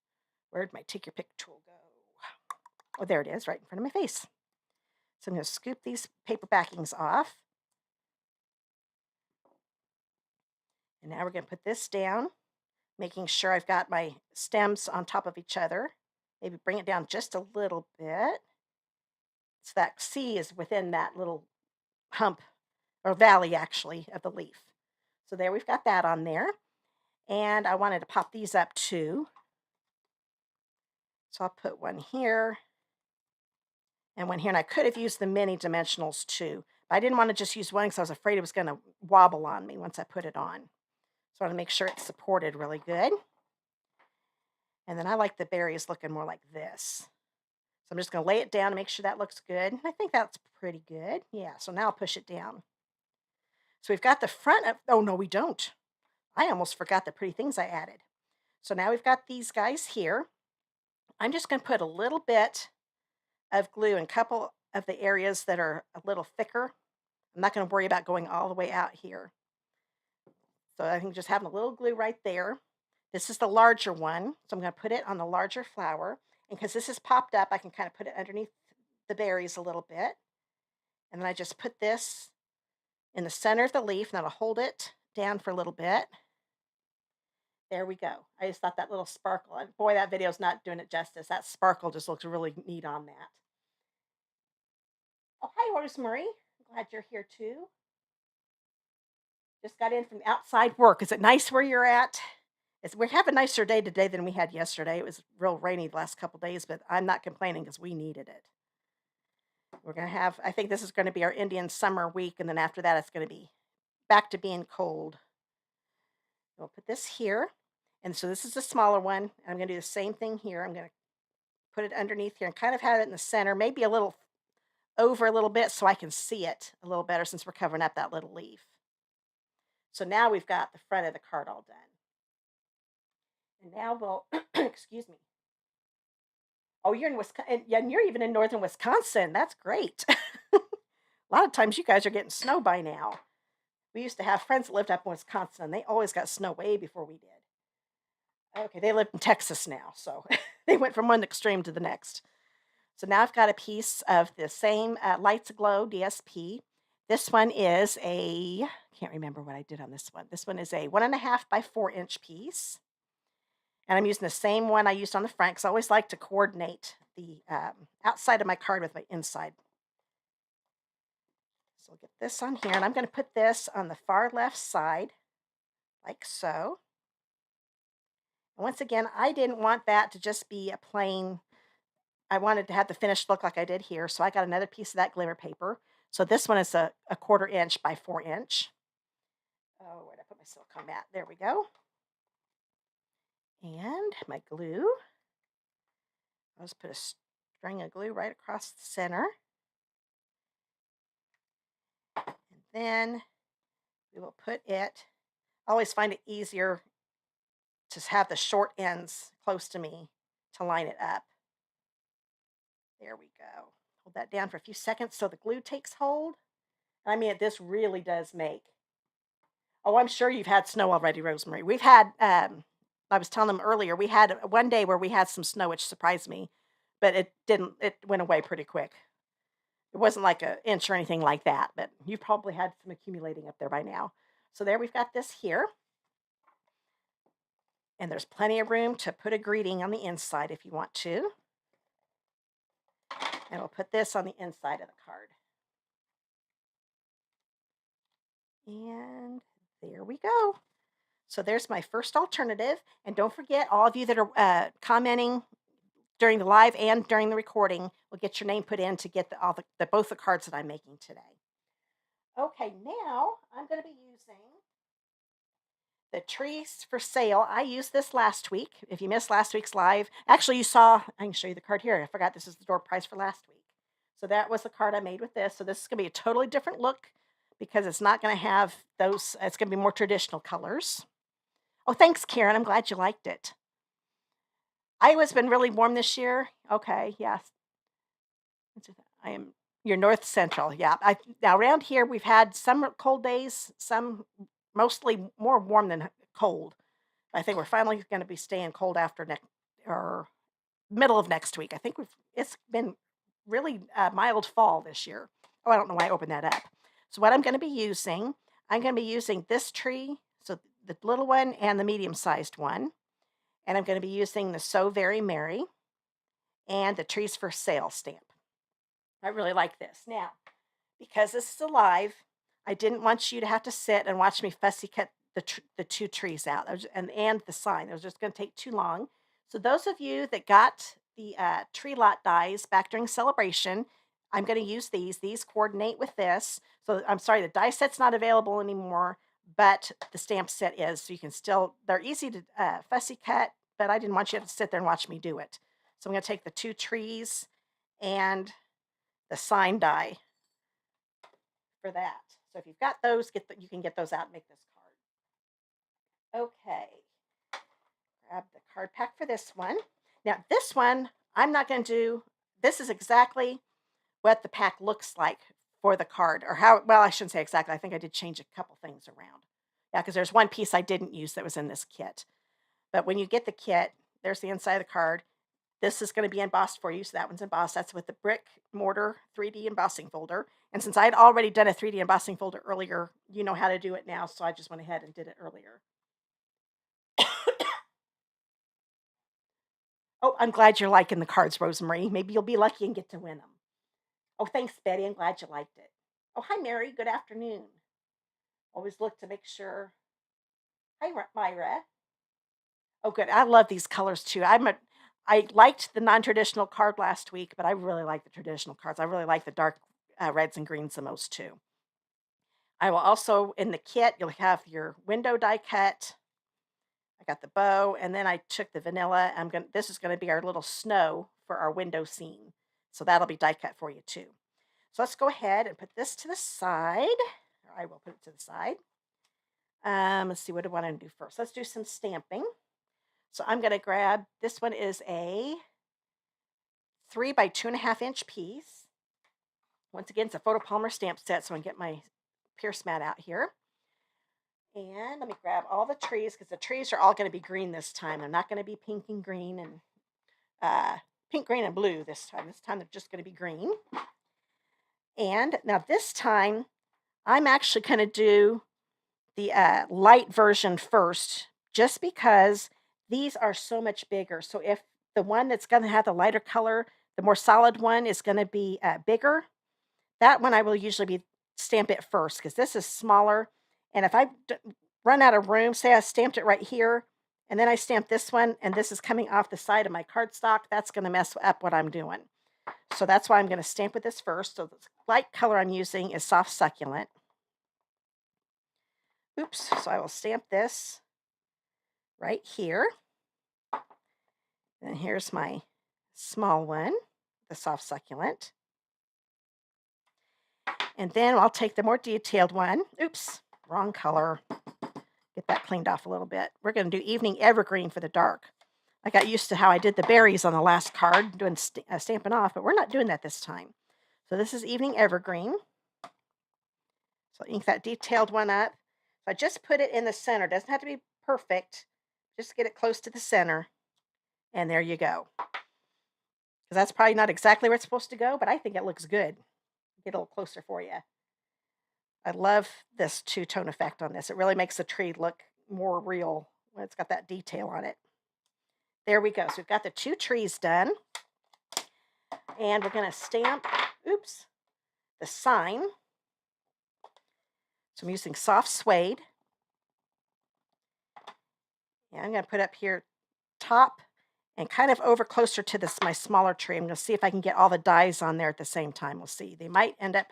[SPEAKER 1] Where'd my take your pick tool go? Oh, there it is, right in front of my face. So I'm going to scoop these paper backings off. And now we're going to put this down, making sure I've got my stems on top of each other. Maybe bring it down just a little bit. So that C is within that little hump, or valley actually, of the leaf. So there we've got that on there. And I wanted to pop these up too. So I'll put one here and one here. And I could have used the mini dimensionals too. But I didn't want to just use one because I was afraid it was going to wobble on me once I put it on. So I want to make sure it's supported really good. And then I like the berries looking more like this. So I'm just going to lay it down and make sure that looks good. I think that's pretty good. Yeah, so now I'll push it down. So we've got the front of, oh no, we don't. I almost forgot the pretty things I added. So now we've got these guys here. I'm just going to put a little bit of glue in a couple of the areas that are a little thicker. I'm not going to worry about going all the way out here. So I think just having a little glue right there. This is the larger one, so I'm going to put it on the larger flower. And because this is popped up, I can kind of put it underneath the berries a little bit. And then I just put this in the center of the leaf, and then I'll hold it down for a little bit. There we go. I just thought that little sparkle, and boy, that video's not doing it justice. That sparkle just looks really neat on that. Oh, hi, Rosemary. Glad you're here too. Just got in from outside work. Is it nice where you're at? We have a nicer day today than we had yesterday. It was real rainy the last couple days, but I'm not complaining because we needed it. We're going to have, I think this is going to be our Indian summer week, and then after that, it's going to be back to being cold. We'll put this here. And so this is a smaller one. I'm going to do the same thing here. I'm going to put it underneath here and kind of have it in the center, maybe a little over a little bit so I can see it a little better since we're covering up that little leaf. So now we've got the front of the card all done. And now we'll, excuse me. Oh, you're in Wisconsin, and you're even in northern Wisconsin. That's great. A lot of times you guys are getting snow by now. We used to have friends that lived up in Wisconsin, and they always got snow way before we did. Okay, they live in Texas now, so they went from one extreme to the next. So now I've got a piece of the same Lights Aglow DSP. This one is can't remember what I did on this one. This one is a 1.5 by 4 inch piece. And I'm using the same one I used on the front because I always like to coordinate the outside of my card with my inside. So I'll get this on here, and I'm going to put this on the far left side, like so. And once again, I didn't want that to just be a plain, I wanted to have the finished look like I did here, so I got another piece of that glimmer paper. So this one is a 1/4 inch by 4 inch. Oh, where'd I put my silicone mat? There we go. And my glue. I'll just put a string of glue right across the center. And then we will put it, I always find it easier to have the short ends close to me to line it up. There we go. Hold that down for a few seconds so the glue takes hold. I mean, this really does make, oh, I'm sure you've had snow already, Rosemary. We've had, I was telling them earlier, we had one day where we had some snow, which surprised me, but it went away pretty quick. It wasn't like an inch or anything like that, but you probably had some accumulating up there by now. So there we've got this here. And there's plenty of room to put a greeting on the inside if you want to. And we'll put this on the inside of the card. And there we go. So there's my first alternative. And don't forget, all of you that are commenting during the live and during the recording will get your name put in to get both the cards that I'm making today. Okay, now I'm going to be using the trees for sale. I used this last week. If you missed last week's live, actually you saw, I can show you the card here. I forgot this is the door prize for last week. So that was the card I made with this. So this is going to be a totally different look because it's not going to have those, it's going to be more traditional colors. Oh, thanks, Karen. I'm glad you liked it. Iowa's been really warm this year. Okay, yes. I am your north central. Yeah. Now around here we've had some cold days, some mostly more warm than cold. I think we're finally going to be staying cold after next or middle of next week. I think it's been really mild fall this year. Oh, I don't know why I opened that up. So what I'm going to be using, I'm going to be using this tree, so the little one and the medium-sized one, and I'm going to be using the So Very Merry and the Trees for Sale stamp. I really like this. Now, because this is a live, I didn't want you to have to sit and watch me fussy cut the two trees out and the sign. It was just going to take too long. So those of you that got the tree lot dies back during celebration, I'm going to use these. These coordinate with this. So I'm sorry, the die set's not available anymore, but the stamp set is. So you can still, they're easy to fussy cut, but I didn't want you to sit there and watch me do it. So I'm going to take the two trees and the sign die for that. So if you've got those, you can get those out and make this card. Okay. Grab the card pack for this one. Now this one, I'm not going to do, this is exactly what the pack looks like for the card, or how, well, I shouldn't say exactly. I think I did change a couple things around. Yeah, because there's one piece I didn't use that was in this kit. But when you get the kit, there's the inside of the card. This is going to be embossed for you. So that one's embossed. That's with the brick mortar 3D embossing folder. And since I had already done a 3D embossing folder earlier, you know how to do it now. So I just went ahead and did it earlier. Oh, I'm glad you're liking the cards, Rosemary. Maybe you'll be lucky and get to win them. Oh, thanks, Betty. I'm glad you liked it. Oh, hi, Mary. Good afternoon. Always look to make sure. Hi, Myra. Oh, good. I love these colors too. I liked the non-traditional card last week, but I really like the traditional cards. I really like the dark reds and greens the most too. I will also, in the kit, you'll have your window die cut. I got the bow, and then I took the vanilla. This is going to be our little snow for our window scene. So that'll be die cut for you too. So let's go ahead and put this to the side. Or I will put it to the side. Let's see, what do I want to do first? Let's do some stamping. So I'm going to grab, this one is a 3 by 2.5 inch piece. Once again, it's a photopolymer stamp set, so I can get my Pierce mat out here. And let me grab all the trees, because the trees are all going to be green this time. They're not going to be pink and green and pink, green, and blue this time. This time they're just going to be green. And now this time, I'm actually going to do the light version first, just because these are so much bigger. So if the one that's going to have the lighter color, the more solid one is going to be bigger, that one I will usually stamp it first, because this is smaller. And if I run out of room, say I stamped it right here, and then I stamp this one, and this is coming off the side of my cardstock, that's going to mess up what I'm doing. So that's why I'm going to stamp with this first. So the light color I'm using is Soft Succulent. Oops, so I will stamp this right here. And here's my small one, the Soft Succulent. And then I'll take the more detailed one. Oops, wrong color. Get that cleaned off a little bit. We're going to do Evening Evergreen for the dark. I got used to how I did the berries on the last card, doing Stampin' Off, but we're not doing that this time. So this is Evening Evergreen. So ink that detailed one up. So I just put it in the center. It doesn't have to be perfect. Just get it close to the center. And there you go. Because that's probably not exactly where it's supposed to go, but I think it looks good. get a little closer for you. I love this two-tone effect on this. It really makes the tree look more real when it's got that detail on it. There we go. So we've got the 2 trees done. And we're going to stamp, oops, the sign. So I'm using soft suede. And I'm going to put up here top and kind of over closer to this my smaller tree. I'm going to see if I can get all the dies on there at the same time. We'll see. They might end up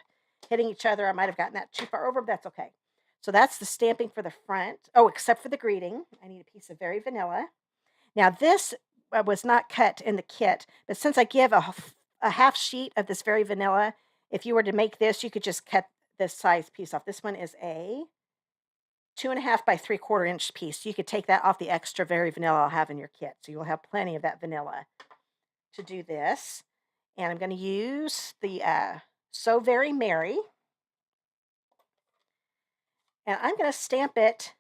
[SPEAKER 1] hitting each other. I might have gotten that too far over, but that's okay. So that's the stamping for the front. Oh, except for the greeting. I need a piece of Very Vanilla. Now this was not cut in the kit, but since I give a half sheet of this Very Vanilla, if you were to make this, you could just cut this size piece off. This one is a 2.5 by 3/4 inch piece. You could take that off the extra Very Vanilla I'll have in your kit. So you'll have plenty of that vanilla to do this. And I'm going to use the So Very Merry. And I'm going to stamp it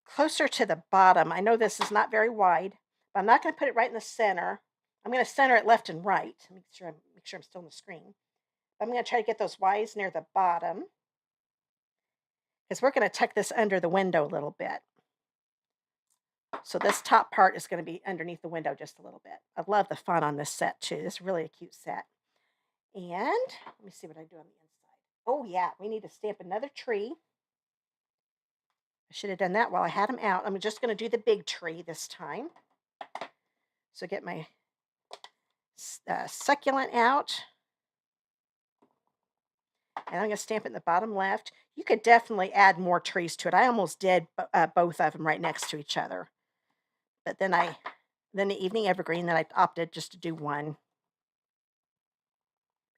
[SPEAKER 1] closer to the bottom. I know this is not very wide, but I'm not going to put it right in the center. I'm going to center it left and right. Make sure I'm still on the screen. I'm going to try to get those Y's near the bottom, because we're going to tuck this under the window a little bit. So this top part is going to be underneath the window just a little bit. I love the font on this set too. This is really a cute set. And let me see what I do on the inside. Oh yeah, we need to stamp another tree. I should have done that while I had them out. I'm just going to do the big tree this time. So get my succulent out. And I'm going to stamp it in the bottom left. You could definitely add more trees to it. I almost did both of them right next to each other. But then the evening evergreen, then I opted just to do one.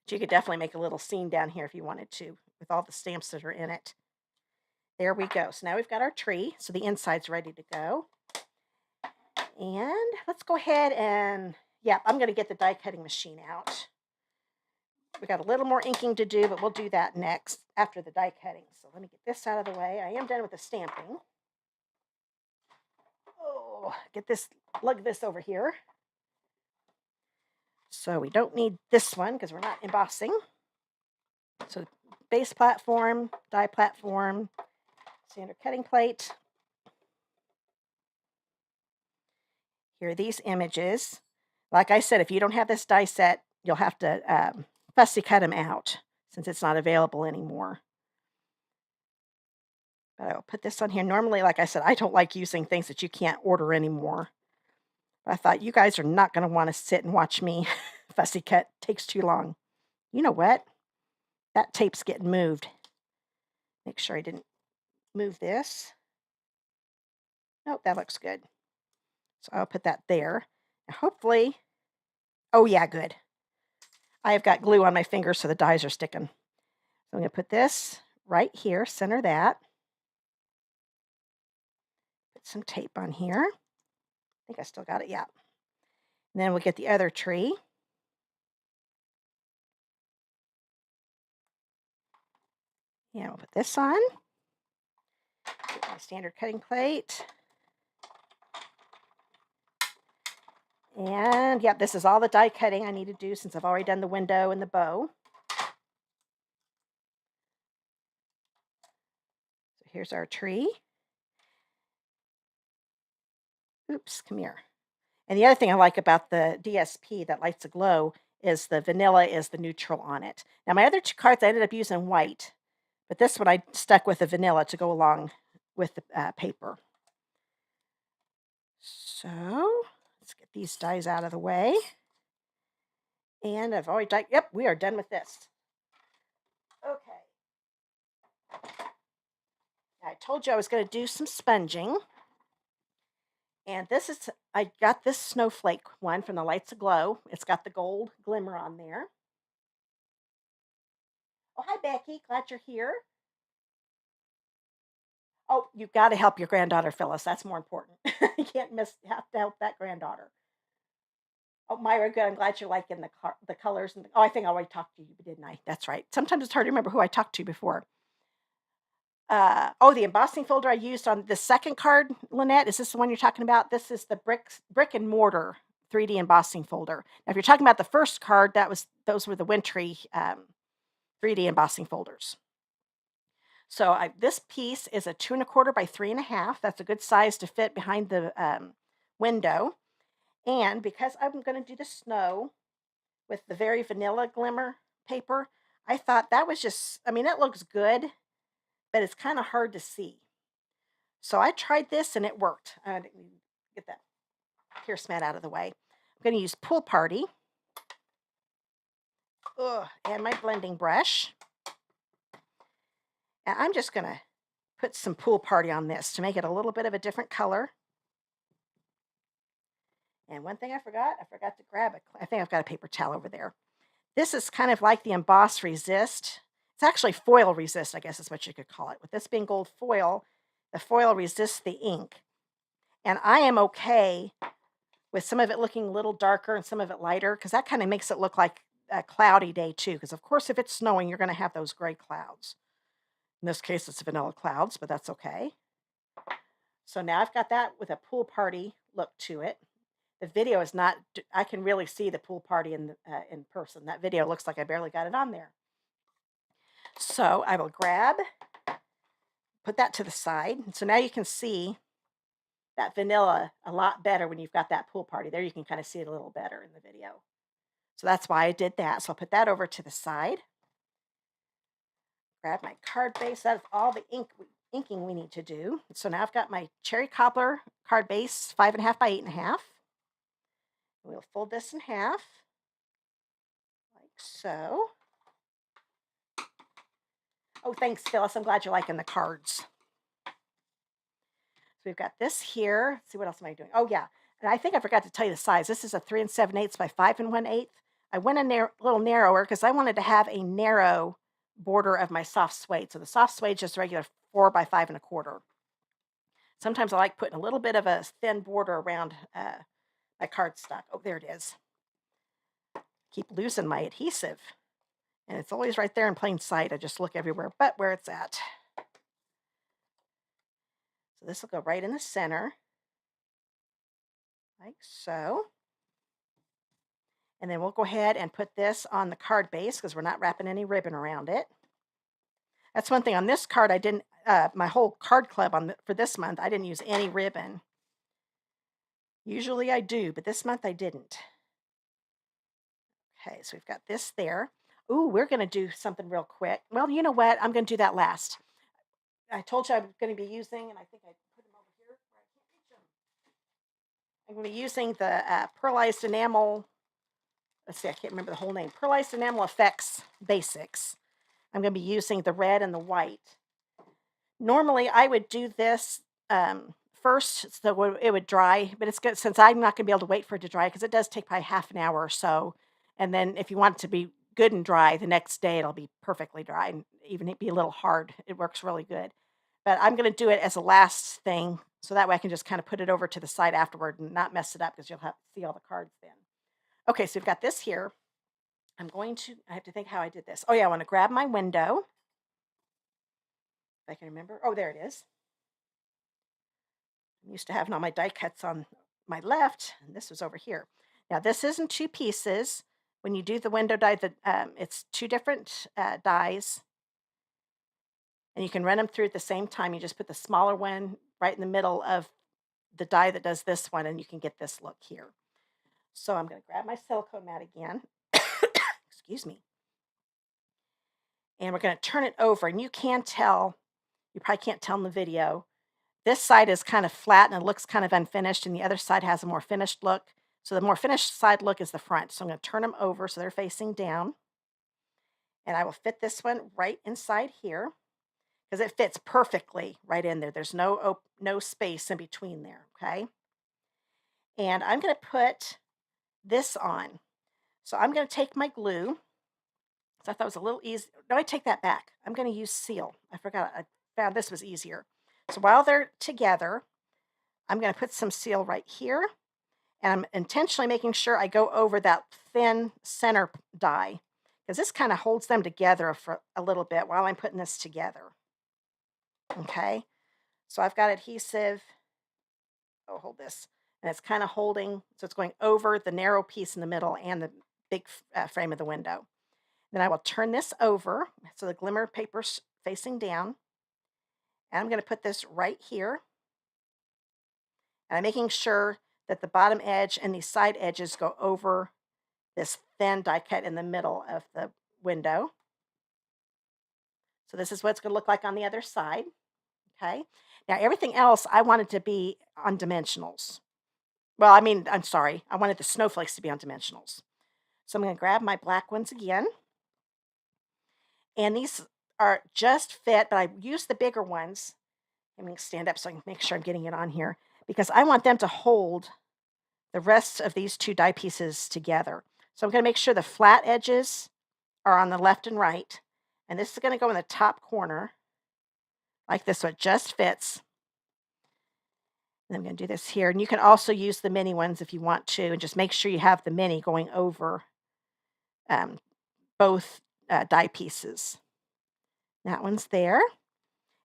[SPEAKER 1] But you could definitely make a little scene down here if you wanted to, with all the stamps that are in it. There we go. So now we've got our tree. So the inside's ready to go. And let's go ahead and, yeah, I'm going to get the die cutting machine out. We got a little more inking to do, but we'll do that next after the die cutting. So let me get this out of the way. I am done with the stamping. Oh, lug this over here. So we don't need this one because we're not embossing. So base platform, die platform, standard cutting plate. Here are these images. Like I said, if you don't have this die set, you'll have to fussy cut them out since it's not available anymore. But I'll put this on here. Normally, like I said, I don't like using things that you can't order anymore. But I thought you guys are not going to want to sit and watch me fussy cut. It takes too long. You know what? That tape's getting moved. Make sure I didn't move this. Nope, that looks good. So I'll put that there. And hopefully, oh yeah, good. I have got glue on my fingers so the dies are sticking. So I'm going to put this right here, center that. Put some tape on here. I think I still got it, yeah. And then we'll get the other tree. Yeah, we'll put this on. Get my standard cutting plate. And yeah, this is all the die cutting I need to do since I've already done the window and the bow. So here's our tree. Oops, come here. And the other thing I like about the DSP that lights a glow is the vanilla is the neutral on it. Now my other 2 cards I ended up using white, but this one I stuck with the vanilla to go along with the paper. So let's get these dies out of the way. And I've already dyed, yep, we are done with this. Okay. I told you I was going to do some sponging. And this is, I got this snowflake one from the Lights Aglow. It's got the gold glimmer on there. Oh, hi, Becky. Glad you're here. Oh, you've got to help your granddaughter, Phyllis. That's more important. You can't have to help that granddaughter. Oh, Myra, good. I'm glad you're liking the colors. Oh, I think I already talked to you, didn't I? That's right. Sometimes it's hard to remember who I talked to before. Oh, the embossing folder I used on the second card, Lynette, is this the one you're talking about? This is the brick and mortar 3D embossing folder. Now, if you're talking about the first card, those were the wintry 3D embossing folders. So this piece is a 2¼ by 3½. That's a good size to fit behind the window. And because I'm going to do the snow with the very vanilla glimmer paper, I thought that was just, I mean, it looks good, but it's kind of hard to see. So I tried this and it worked. Get that pierce mat out of the way. I'm going to use Pool Party. And my blending brush. And I'm just going to put some Pool Party on this to make it a little bit of a different color. And one thing I forgot to grab it. I think I've got a paper towel over there. This is kind of like the Emboss Resist. It's actually foil resist, I guess is what you could call it. With this being gold foil, the foil resists the ink. And I am okay with some of it looking a little darker and some of it lighter, because that kind of makes it look like a cloudy day too. Because of course, if it's snowing, you're going to have those gray clouds. In this case, it's vanilla clouds, but that's okay. So now I've got that with a Pool Party look to it. The video is not, I can really see the Pool Party in person. That video looks like I barely got it on there. So I will put that to the side. So now you can see that vanilla a lot better when you've got that Pool Party. There you can kind of see it a little better in the video. So that's why I did that. So I'll put that over to the side. Grab my card base. That's all the inking we need to do. So now I've got my Cherry Cobbler card base, 5½ by 8½. We'll fold this in half, like so. Oh, thanks, Phyllis. I'm glad you're liking the cards. So we've got this here. Let's see, what else am I doing? Oh, yeah. And I think I forgot to tell you the size. This is a 3 7/8 by 5 1/8. I went a little narrower because I wanted to have a narrow border of my soft suede. So the soft suede is just regular 4 by 5 1/4. Sometimes I like putting a little bit of a thin border around my cardstock. Oh, there it is. Keep losing my adhesive. And it's always right there in plain sight. I just look everywhere but where it's at. So this will go right in the center, like so. And then we'll go ahead and put this on the card base because we're not wrapping any ribbon around it. That's one thing on this card. I didn't, my whole card club for this month, I didn't use any ribbon. Usually I do, but this month I didn't. Okay, so we've got this there. Ooh, we're going to do something real quick. Well, you know what? I'm going to do that last. I told you I'm going to be using, and I think I put them over here where I can't reach them. I'm going to be using the Pearlized Enamel. Let's see, I can't remember the whole name. Pearlized Enamel Effects Basics. I'm going to be using the red and the white. Normally, I would do this first so it would dry, but it's good since I'm not going to be able to wait for it to dry because it does take probably half an hour or so. And then if you want it to be good and dry, the next day it'll be perfectly dry and even be a little hard. It works really good. But I'm going to do it as a last thing so that way I can just kind of put it over to the side afterward and not mess it up because you'll have to see all the cards then. Okay, so we've got this here. I have to think how I did this. Oh yeah, I want to grab my window. If I can remember. Oh, there it is. I'm used to having all my die cuts on my left, and this was over here. Now this isn't 2 pieces. When you do the window die, it's 2 different dies, and you can run them through at the same time. You just put the smaller one right in the middle of the die that does this one, and you can get this look here. So I'm going to grab my silicone mat again. Excuse me. And we're going to turn it over, and you can tell, you probably can't tell in the video, this side is kind of flat and it looks kind of unfinished, and the other side has a more finished look. So the more finished side look is the front. So I'm going to turn them over so they're facing down. And I will fit this one right inside here because it fits perfectly right in there. There's no space in between there, okay? And I'm going to put this on. So I'm going to take my glue. So I thought it was a little easy. No, I take that back. I'm going to use seal. I forgot. I found this was easier. So while they're together, I'm going to put some seal right here. And I'm intentionally making sure I go over that thin center die because this kind of holds them together for a little bit while I'm putting this together. Okay. So I've got adhesive. Oh, hold this. And it's kind of holding. So it's going over the narrow piece in the middle and the big frame of the window. Then I will turn this over so the glimmer paper's facing down. And I'm going to put this right here. And I'm making sure that the bottom edge and these side edges go over this thin die cut in the middle of the window. So this is what it's going to look like on the other side. Okay. Now everything else I wanted to be on dimensionals. Well, I mean, I'm sorry. I wanted the snowflakes to be on dimensionals. So I'm going to grab my black ones again. And these are just fit, but I use the bigger ones. I'm going to stand up so I can make sure I'm getting it on here because I want them to hold the rest of these two die pieces together. So I'm going to make sure the flat edges are on the left and right. And this is going to go in the top corner like this, so it just fits. And I'm going to do this here. And you can also use the mini ones if you want to, and just make sure you have the mini going over both die pieces. That one's there.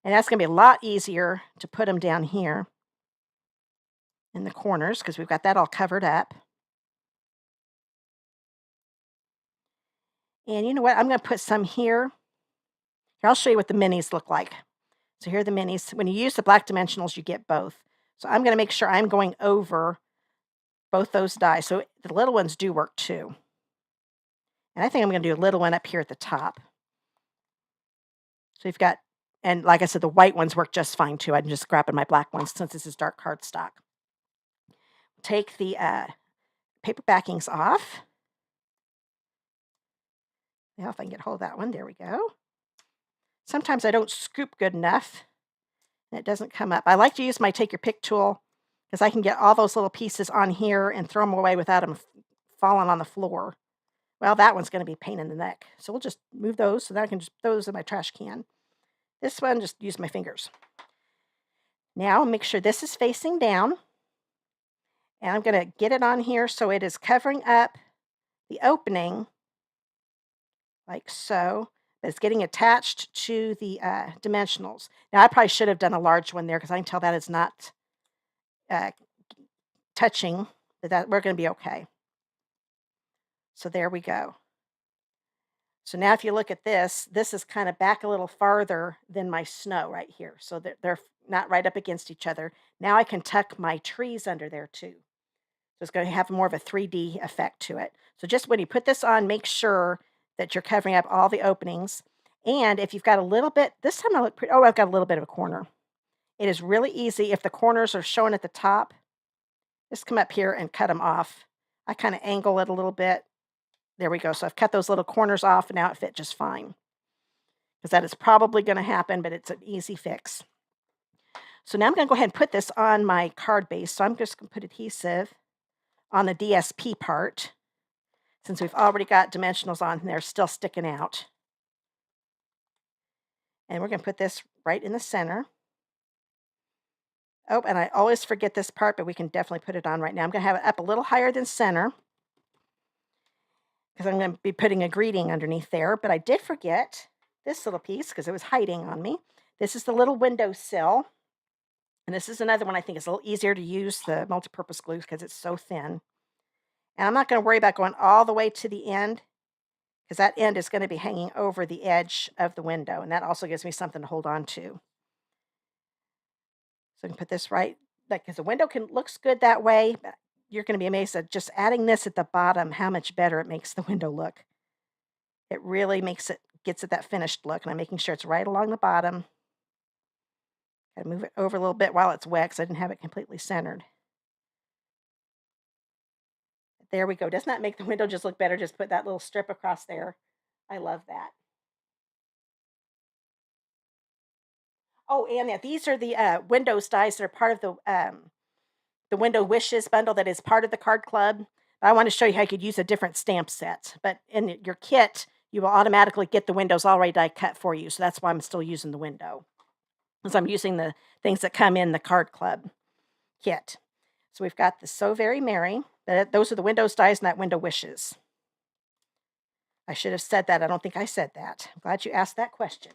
[SPEAKER 1] And that's going to be a lot easier to put them down here in the corners because we've got that all covered up. And you know what? I'm going to put some here. Here, I'll show you what the minis look like. So here are the minis. When you use the black dimensionals, you get both. So I'm going to make sure I'm going over both those die. So the little ones do work too. And I think I'm going to do a little one up here at the top. So you've got, and like I said, the white ones work just fine too. I'm just grabbing my black ones since this is dark cardstock. Take the paper backings off. Now if I can get hold of that one, there we go. Sometimes I don't scoop good enough and it doesn't come up. I like to use my take your pick tool because I can get all those little pieces on here and throw them away without them falling on the floor. Well, that one's going to be a pain in the neck. So we'll just move those so that I can just throw those in my trash can. This one, just use my fingers. Now make sure this is facing down. And I'm going to get it on here so it is covering up the opening like so. But it's getting attached to the dimensionals. Now, I probably should have done a large one there because I can tell that is not touching. That we're going to be okay. So there we go. So now if you look at this, this is kind of back a little farther than my snow right here. So they're not right up against each other. Now I can tuck my trees under there too. So it's going to have more of a 3D effect to it. So just when you put this on, make sure that you're covering up all the openings. And if you've got a little bit, this time I look pretty, oh, I've got a little bit of a corner. It is really easy if the corners are shown at the top. Just come up here and cut them off. I kind of angle it a little bit. There we go. So I've cut those little corners off and now it fit just fine. Because that is probably going to happen, but it's an easy fix. So now I'm going to go ahead and put this on my card base. So I'm just going to put adhesive on the DSP part, since we've already got dimensionals on and they're still sticking out. And we're going to put this right in the center. Oh, and I always forget this part, but we can definitely put it on right now. I'm going to have it up a little higher than center because I'm going to be putting a greeting underneath there. But I did forget this little piece because it was hiding on me. This is the little windowsill. And this is another one I think is a little easier to use, the multi-purpose glue, because it's so thin. And I'm not going to worry about going all the way to the end because that end is going to be hanging over the edge of the window. And that also gives me something to hold on to. So I can put this right, because the window looks good that way. But you're going to be amazed at just adding this at the bottom, how much better it makes the window look. It really gets it that finished look. And I'm making sure it's right along the bottom. Gotta move it over a little bit while it's wet because I didn't have it completely centered. There we go. Doesn't that make the window just look better? Just put that little strip across there. I love that. Oh, and these are the Windows dies that are part of the Window Wishes bundle that is part of the card club. I want to show you how you could use a different stamp set. But in your kit, you will automatically get the windows already die cut for you. So that's why I'm still using the window. Because I'm using the things that come in the card club kit. So we've got the So Very Merry. Those are the Windows dies and that Window Wishes. I should have said that. I don't think I said that. I'm glad you asked that question.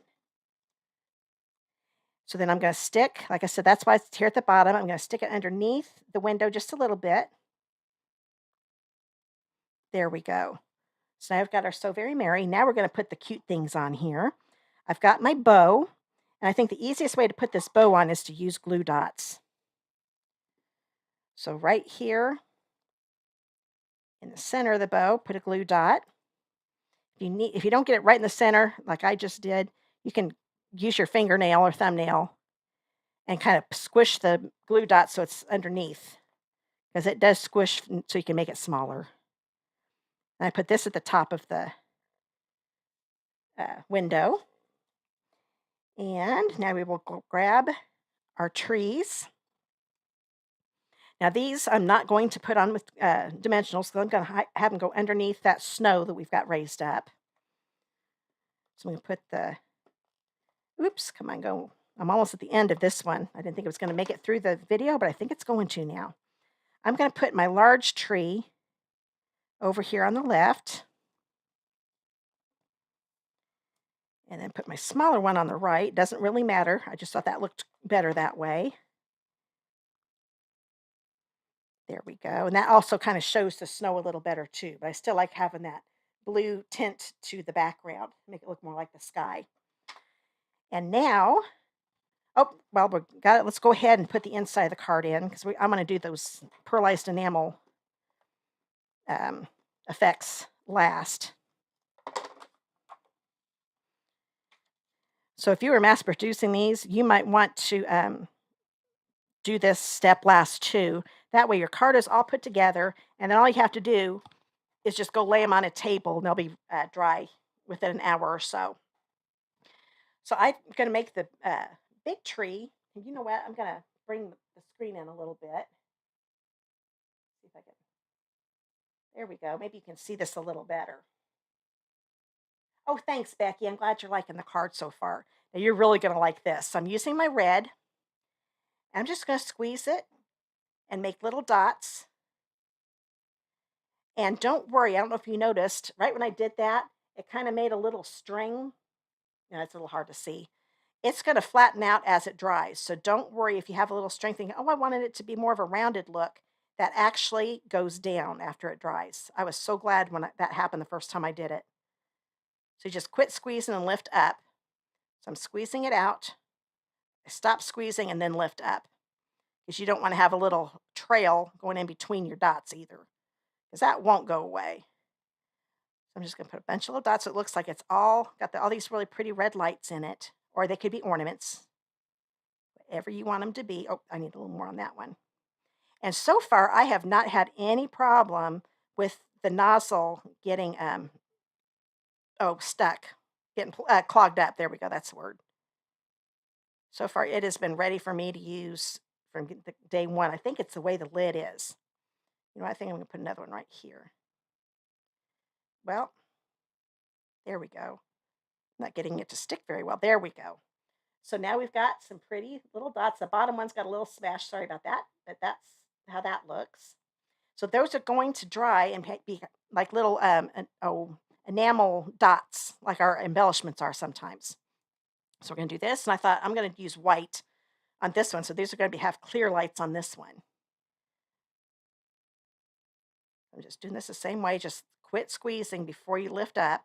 [SPEAKER 1] So then I'm going to stick, like I said, that's why it's here at the bottom. I'm going to stick it underneath the window just a little bit. There we go. So now I've got our So Very Merry. Now we're going to put the cute things on here. I've got my bow, and I think the easiest way to put this bow on is to use glue dots. So right here in the center of the bow, put a glue dot. If you don't get it right in the center, like I just did, you can use your fingernail or thumbnail and kind of squish the glue dot so it's underneath, because it does squish so you can make it smaller. And I put this at the top of the window. And now we will grab our trees. Now these I'm not going to put on with dimensionals, so I'm going to have them go underneath that snow that we've got raised up. So I'm going to put the, oops, come on, go. I'm almost at the end of this one. I didn't think it was going to make it through the video, but I think it's going to now. I'm going to put my large tree over here on the left. And then put my smaller one on the right. Doesn't really matter. I just thought that looked better that way. There we go. And that also kind of shows the snow a little better too. But I still like having that blue tint to the background. Make it look more like the sky. And now, oh, well, we got it. Let's go ahead and put the inside of the card in, because I'm going to do those pearlized enamel effects last. So if you were mass producing these, you might want to do this step last too. That way your card is all put together, and then all you have to do is just go lay them on a table, and they'll be dry within an hour or so. So I'm going to make the big tree. And you know what? I'm going to bring the screen in a little bit. See if I can. There we go. Maybe you can see this a little better. Oh, thanks, Becky. I'm glad you're liking the card so far. Now you're really going to like this. So I'm using my red. I'm just going to squeeze it and make little dots. And don't worry, I don't know if you noticed, right when I did that, it kind of made a little string. It's a little hard to see. It's going to flatten out as it dries. So don't worry if you have a little string thinking, oh, I wanted it to be more of a rounded look. That actually goes down after it dries. I was so glad when that happened the first time I did it. So you just quit squeezing and lift up. So I'm squeezing it out. I stop squeezing and then lift up, because you don't want to have a little trail going in between your dots either, because that won't go away. So I'm just going to put a bunch of little dots so it looks like it's all got all these really pretty red lights in it, or they could be ornaments, whatever you want them to be. Oh, I need a little more on that one. And so far, I have not had any problem with the nozzle getting stuck, getting clogged up. There we go. That's the word. So far, it has been ready for me to use from day one. I think it's the way the lid is. I think I'm going to put another one right here. Well, there we go. I'm not getting it to stick very well. There we go. So now we've got some pretty little dots. The bottom one's got a little smash. Sorry about that, but that's how that looks. So those are going to dry and be like little enamel dots, like our embellishments are sometimes. So we're going to do this, and I thought I'm going to use white on this one. So these are going to have clear lights on this one. I'm just doing this the same way. Just quit squeezing before you lift up.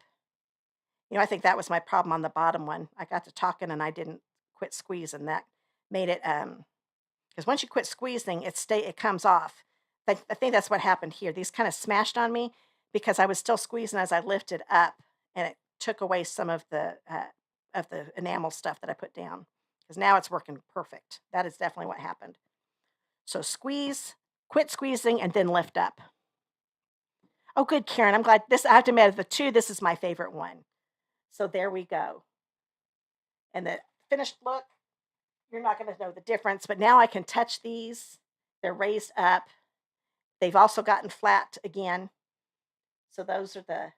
[SPEAKER 1] I think that was my problem on the bottom one. I got to talking and I didn't quit squeezing. That made it, because once you quit squeezing, it comes off. I think that's what happened here. These kind of smashed on me because I was still squeezing as I lifted up, and it took away some of the enamel stuff that I put down. Because now it's working perfect. That is definitely what happened. So squeeze, quit squeezing, and then lift up. Oh, good, Karen. I'm glad. I have to admit, of the two, this is my favorite one. So there we go. And the finished look, you're not going to know the difference, but now I can touch these. They're raised up. They've also gotten flat again. So those are the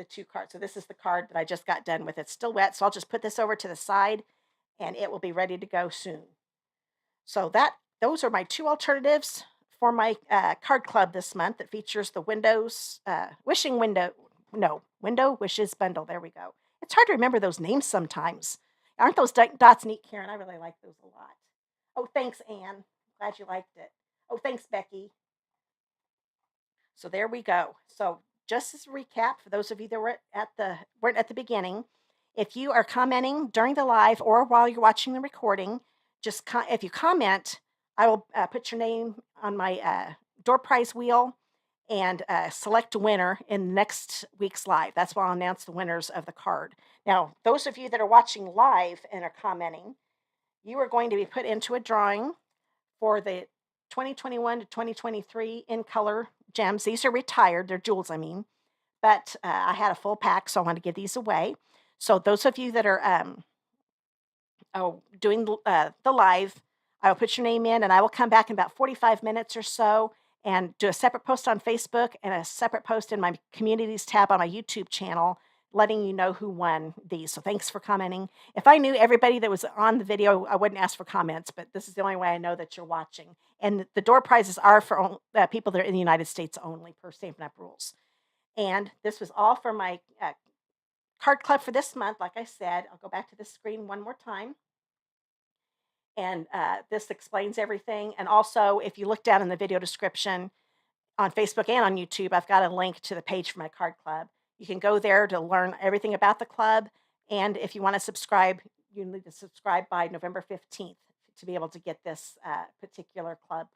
[SPEAKER 1] two cards. So this is the card that I just got done with. It's still wet, so I'll just put this over to the side, and it will be ready to go soon. So those are my two alternatives for my card club this month that features the Window Wishes bundle. There we go. It's hard to remember those names sometimes. Aren't those dots neat, Karen? I really like those a lot. Oh, thanks, Anne. Glad you liked it. Oh, thanks, Becky. So there we go. So just as a recap for those of you that weren't at the beginning, if you are commenting during the live or while you're watching the recording, if you comment, I will put your name on my door prize wheel and select a winner in next week's live. That's why I'll announce the winners of the card. Now, those of you that are watching live and are commenting, you are going to be put into a drawing for the 2021 to 2023 in color gems. These are retired, they're jewels, I mean, but I had a full pack, so I want to give these away. So those of you that are doing the live, I will put your name in, and I will come back in about 45 minutes or so and do a separate post on Facebook and a separate post in my communities tab on my YouTube channel, letting you know who won these. So thanks for commenting. If I knew everybody that was on the video, I wouldn't ask for comments, but this is the only way I know that you're watching. And the door prizes are for people that are in the United States only, per Stampin' Up! Rules. And this was all for my card club for this month. Like I said, I'll go back to this screen one more time. And this explains everything. And also, if you look down in the video description on Facebook and on YouTube, I've got a link to the page for my card club. You can go there to learn everything about the club. And if you want to subscribe, you need to subscribe by November 15th to be able to get this particular club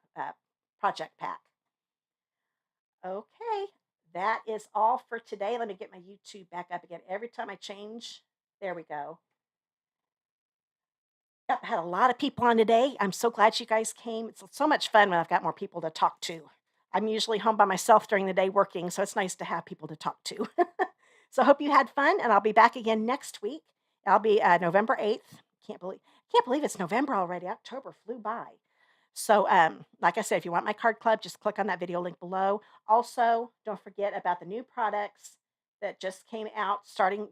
[SPEAKER 1] project pack. Okay, that is all for today. Let me get my YouTube back up again. Every time I change, there we go. Yep, I had a lot of people on today. I'm so glad you guys came. It's so much fun when I've got more people to talk to. I'm usually home by myself during the day working, so it's nice to have people to talk to. So I hope you had fun, and I'll be back again next week. I'll be November 8th. Can't believe it's November already. October flew by. So, like I said, if you want my card club, just click on that video link below. Also, don't forget about the new products that just came out starting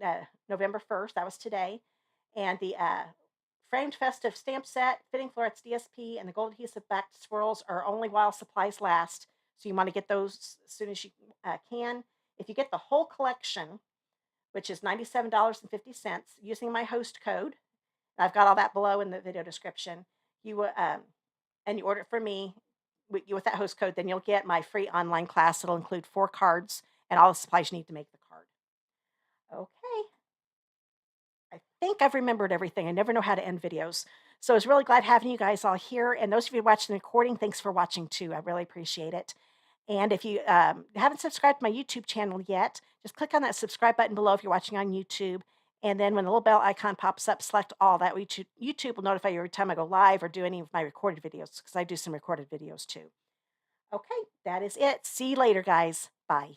[SPEAKER 1] November 1st. That was today. And the framed festive stamp set, fitting florets DSP, and the gold adhesive backed swirls are only while supplies last. So you want to get those as soon as you can. If you get the whole collection, which is $97.50, using my host code, I've got all that below in the video description, and you order it from me with that host code, then you'll get my free online class. It'll include 4 cards and all the supplies you need to make the card. Okay. I think I've remembered everything. I never know how to end videos. So I was really glad having you guys all here. And those of you watching the recording, thanks for watching too. I really appreciate it. And if you haven't subscribed to my YouTube channel yet, just click on that subscribe button below if you're watching on YouTube. And then when the little bell icon pops up, select all. That way YouTube will notify you every time I go live or do any of my recorded videos, because I do some recorded videos too. Okay, that is it. See you later, guys. Bye.